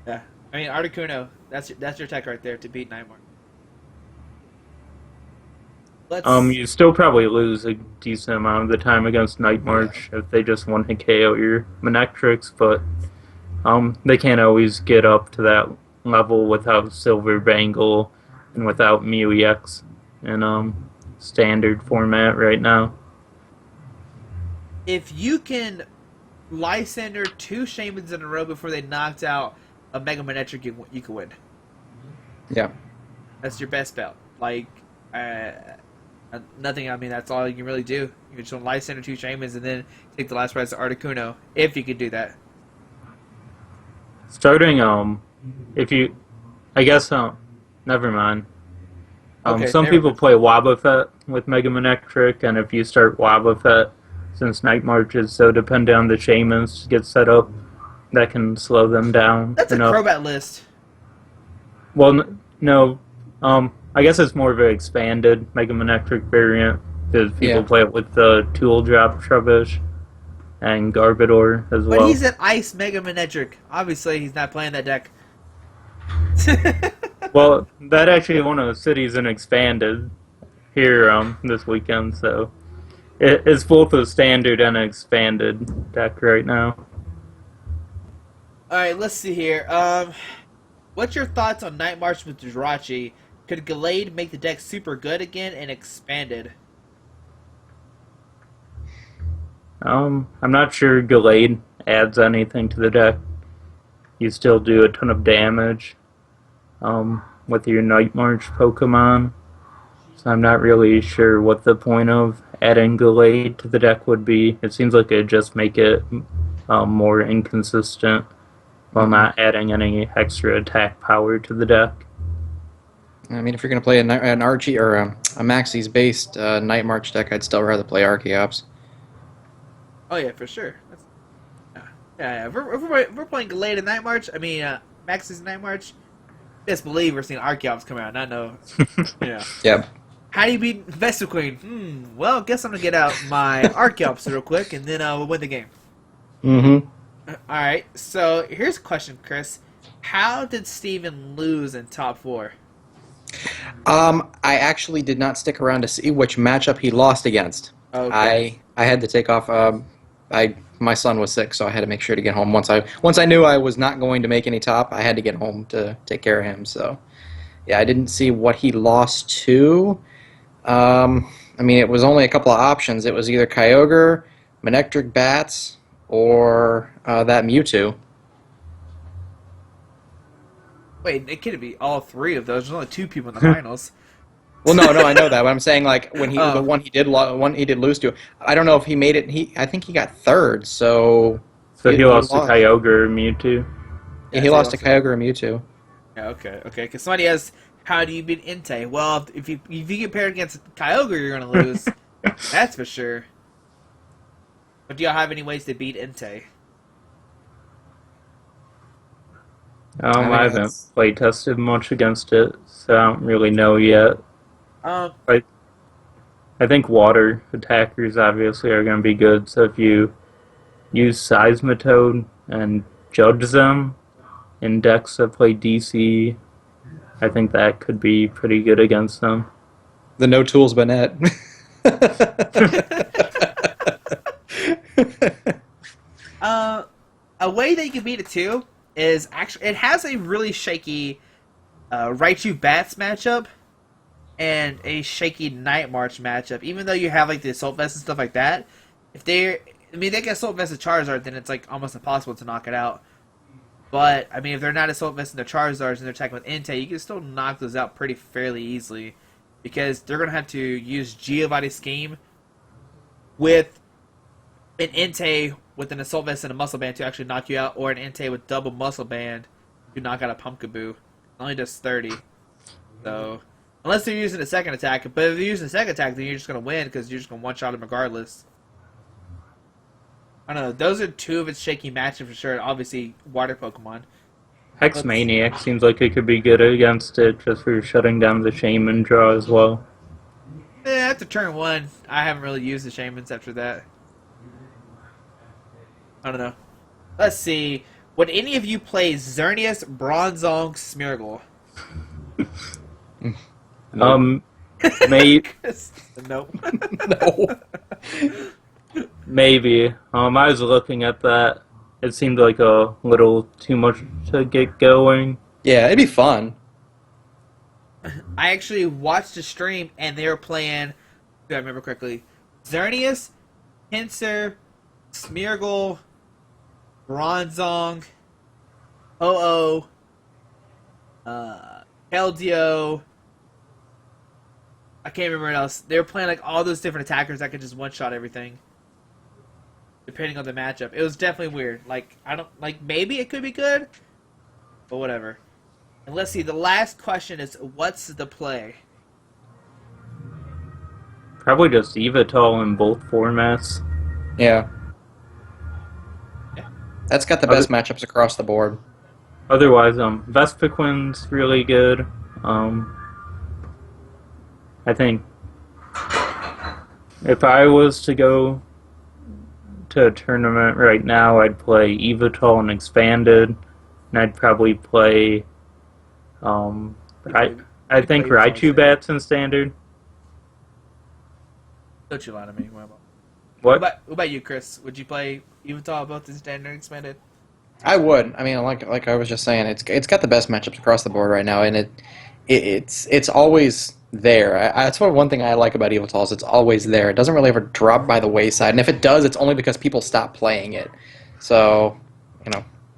Yeah. I mean, Articuno, that's your tech right there to beat Night March. You still probably lose a decent amount of the time against Night March if they just want to KO your Manectrics, but they can't always get up to that level without Silver Bangle and without Mew EX in standard format right now. If you can Lysander 2 Shamans in a row before they knocked out a Mega Manetric, you can win. Yeah. That's your best bet. Like, nothing, I mean, that's all you can really do. You can just Lysander 2 Shamans and then take the last prize to Articuno, if you can do that. Starting, if you, I guess, never mind. Okay, some people play Wobbuffet with Mega Manectric, and if you start Wobbuffet, since Night March is so dependent on the Shamans to get set up, that can slow them down. That's a Crobat list. Well, no, I guess it's more of an expanded Mega Manectric variant, because people play it with the Tool Drop Trubbish and Garbodor as well. But he's an Ice Mega Manetric. Obviously, he's not playing that deck. Well, that actually one of the cities in expanded here this weekend, so it's both a standard and an expanded deck right now. Alright, let's see here. What's your thoughts on Night March with Jirachi? Could Gallade make the deck super good again and expanded? I'm not sure Gallade adds anything to the deck. You still do a ton of damage with your Night March Pokemon. So I'm not really sure what the point of adding Gallade to the deck would be. It seems like it'd just make it more inconsistent while not adding any extra attack power to the deck. I mean, if you're going to play an Archie or a Maxie's based Night March deck, I'd still rather play Archeops. Oh yeah, for sure. Yeah. If we're playing Gallade in Night March, I mean, Max's Night March, best believe we're seeing Archeops come out. I know. Yeah. Yep. How do you beat Vespiquen? Well, I guess I'm gonna get out my Archeops real quick, and then we'll win the game. Mm-hmm. All right. So here's a question, Chris. How did Steven lose in top 4? I actually did not stick around to see which matchup he lost against. Okay. I had to take off my son was sick, so I had to make sure to get home. Once I knew I was not going to make any top, I had to get home to take care of him. So yeah, I didn't see what he lost to. I mean, it was only a couple of options. It was either Kyogre, Manectric Bats, or that Mewtwo. Wait, it couldn't be all three of those. There's only two people in the finals. Well, no, I know that. But I'm saying like when Oh. the one he did lose to. I don't know if he made it. I think he got third. So So he lost to Kyogre or Mewtwo. Yeah, he lost to Kyogre or Mewtwo. Yeah, okay. Because somebody asked, how do you beat Entei? Well, if you compare it against Kyogre, you're going to lose. That's for sure. But do y'all have any ways to beat Entei? I mean, I haven't play tested much against it, so I don't really know yet. Um, I think water attackers obviously are going to be good, so if you use Seismitoad and judge them in decks that play DC, I think that could be pretty good against them. The No Tools Banette. a way that you can beat it too is actually it has a really shaky Raichu Bats matchup and a shaky Night March matchup. Even though you have like the Assault Vest and stuff like that, if they get Assault Vest and Charizard, then it's like almost impossible to knock it out. But I mean, if they're not Assault Vest and they're Charizards and they're attacking with Entei, you can still knock those out pretty fairly easily because they're gonna have to use Giovanni Scheme with an Entei with an Assault Vest and a Muscle Band to actually knock you out, or an Entei with double Muscle Band to knock out a Pumpkaboo. It only does 30. So, unless they're using a second attack, but if they're using a second attack, then you're just going to win because you're just going to one-shot them regardless. I don't know. Those are two of its shaky matches for sure. Obviously, Water Pokemon. Hex Maniac seems like it could be good against it just for shutting down the Shaman draw as well. After turn 1, I haven't really used the Shamans after that. I don't know. Let's see. Would any of you play Xerneas, Bronzong, Smeargle? Nope. No. Maybe. I was looking at that. It seemed like a little too much to get going. Yeah, it'd be fun. I actually watched the stream and they were playing, if I remember correctly, Xerneas, Pinsir, Smeargle, Bronzong, Ho-Oh, Keldeo. I can't remember what else. They were playing like all those different attackers that could just one-shot everything, depending on the matchup. It was definitely weird. Like maybe it could be good, but whatever. And let's see. The last question is, what's the play? Probably just Evital in both formats. Yeah. That's got the best matchups across the board. Otherwise, Vespiquen's really good. I think if I was to go to a tournament right now, I'd play Evital and Expanded, and I'd probably play I think Raichu Bats in Standard. Don't you lie to me. What? What about you, Chris? Would you play Evital both in Standard and Expanded? I would. I mean, like I was just saying, it's got the best matchups across the board right now, and it's always there. That's one thing I like about Evital is it's always there. It doesn't really ever drop by the wayside, and if it does, it's only because people stop playing it. So,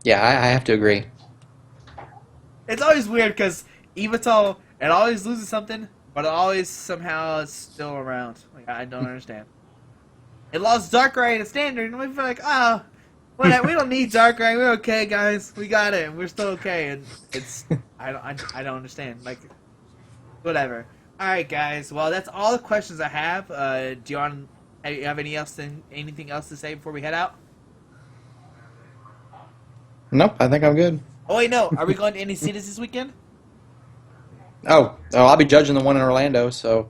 yeah, I have to agree. It's always weird because Evital, it always loses something, but it always somehow is still around. Like, I don't understand. It lost Darkrai in Standard, and we feel like, oh, we don't need Darkrai. We're okay, guys. We got it. We're still okay. And it's I don't understand. Like, whatever. All right, guys. Well, that's all the questions I have. Do you have anything else to say before we head out? Nope, I think I'm good. Oh wait, no. Are we going to any cities this weekend? Oh, I'll be judging the one in Orlando, so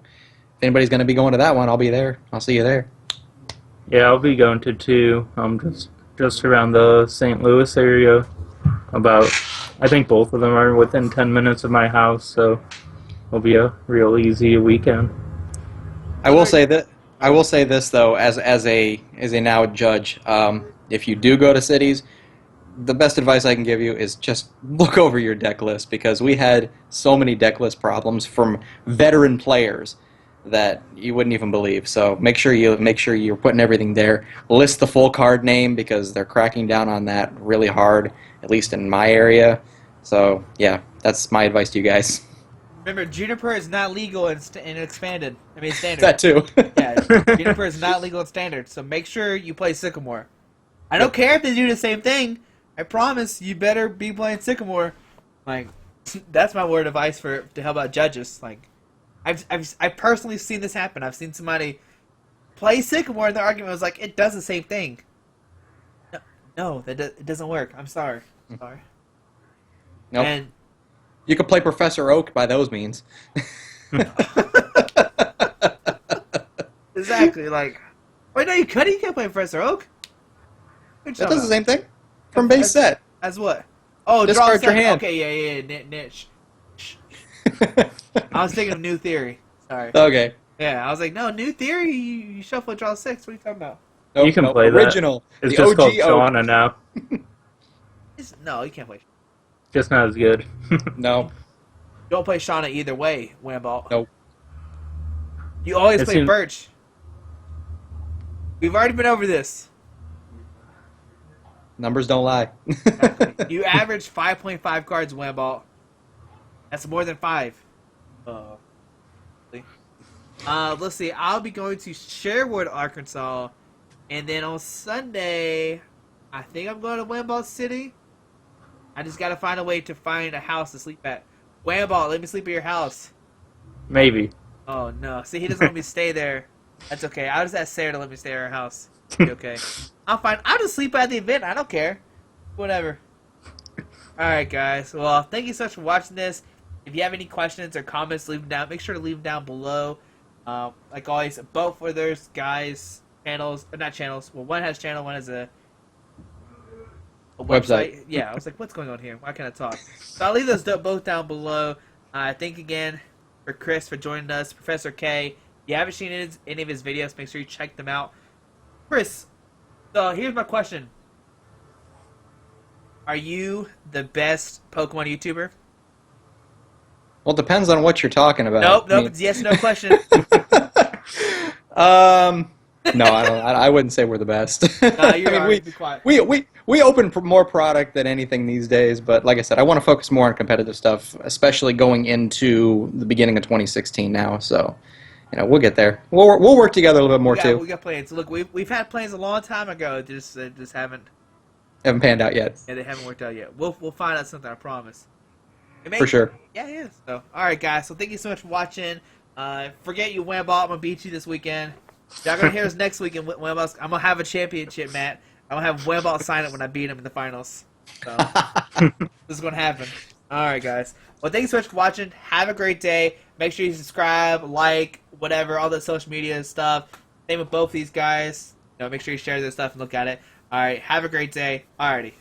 if anybody's going to be going to that one, I'll be there. I'll see you there. Yeah, I'll be going to two. Just around the St. Louis area. I think both of them are within 10 minutes of my house, so it'll be a real easy weekend. I will say that I will say this though, as a now judge, if you do go to cities, the best advice I can give you is just look over your deck list because we had so many deck list problems from veteran players that you wouldn't even believe. So make sure you're putting everything there. List the full card name because they're cracking down on that really hard, at least in my area. So yeah, that's my advice to you guys. Remember, Juniper is not legal in expanded. I mean, standard. That too. Yeah, Juniper is not legal in standard, so make sure you play Sycamore. I don't care if they do the same thing. I promise you better be playing Sycamore. Like, that's my word of advice to help out judges. Like, I've personally seen this happen. I've seen somebody play Sycamore, and their argument was like, it does the same thing. No, it doesn't work. I'm sorry. Sorry. Nope. And You could play Professor Oak by those means. exactly, like, wait, no, you couldn't. You can't play Professor Oak. That does the same thing from base set. As what? Oh, Discard draw your hand. Okay, yeah, niche. I was thinking of New Theory. Sorry. Okay. Yeah, I was like, no, New Theory. You shuffle, draw 6. What are you talking about? Nope, You can nope. play that. Original. It's the just OG called Oak. Shauna now. No, you can't play. Just not as good. No. Don't play Shauna either way, Wamball. Nope. You always It play seems- Birch. We've already been over this. Numbers don't lie. You average 5.5 cards, Wamball. That's more than 5. Let's see. I'll be going to Sherwood, Arkansas, and then on Sunday, I think I'm going to Wamball City. I just gotta find a way to find a house to sleep at. Wamball, let me sleep at your house. Maybe. Oh no! See, he doesn't let me stay there. That's okay. I'll just ask Sarah to let me stay at her house. Be okay. I'll find. I'll just sleep at the event. I don't care. Whatever. All right, guys. Well, thank you so much for watching this. If you have any questions or comments, leave them down. Make sure to leave them down below. Like always, both of those guys' channels, or not channels. Well, one has channel, one has a website. Yeah, I was like, what's going on here? Why can't I talk? So I'll leave those both down below. Thank you again for Chris for joining us, Professor K. If you haven't seen any of his videos, make sure you check them out. Chris, so here's my question. Are you the best Pokemon YouTuber? Well, it depends on what you're talking about. Nope, it's yes, no question. No, I don't. I wouldn't say we're the best. No, you're I mean, alright, be quiet. we open for more product than anything these days. But like I said, I want to focus more on competitive stuff, especially going into the beginning of 2016 now. So, we'll get there. We'll work together a little bit more too. We got plans. Look, we've had plans a long time ago. Just haven't. Haven't panned out yet. Yeah, they haven't worked out yet. We'll find out something. I promise. For sure. Yeah. So, all right, guys. So, thank you so much for watching. Forget you, Wamball. I'm gonna beat you this weekend. Y'all gonna hear us next week. And Wamball's, I'm gonna have a championship, Matt. I'm gonna have Wamball sign it when I beat him in the finals. So, this is gonna happen. All right, guys. Well, thank you so much for watching. Have a great day. Make sure you subscribe, like, whatever, all the social media stuff. Same with both these guys. Make sure you share this stuff and look at it. All right. Have a great day. Alrighty.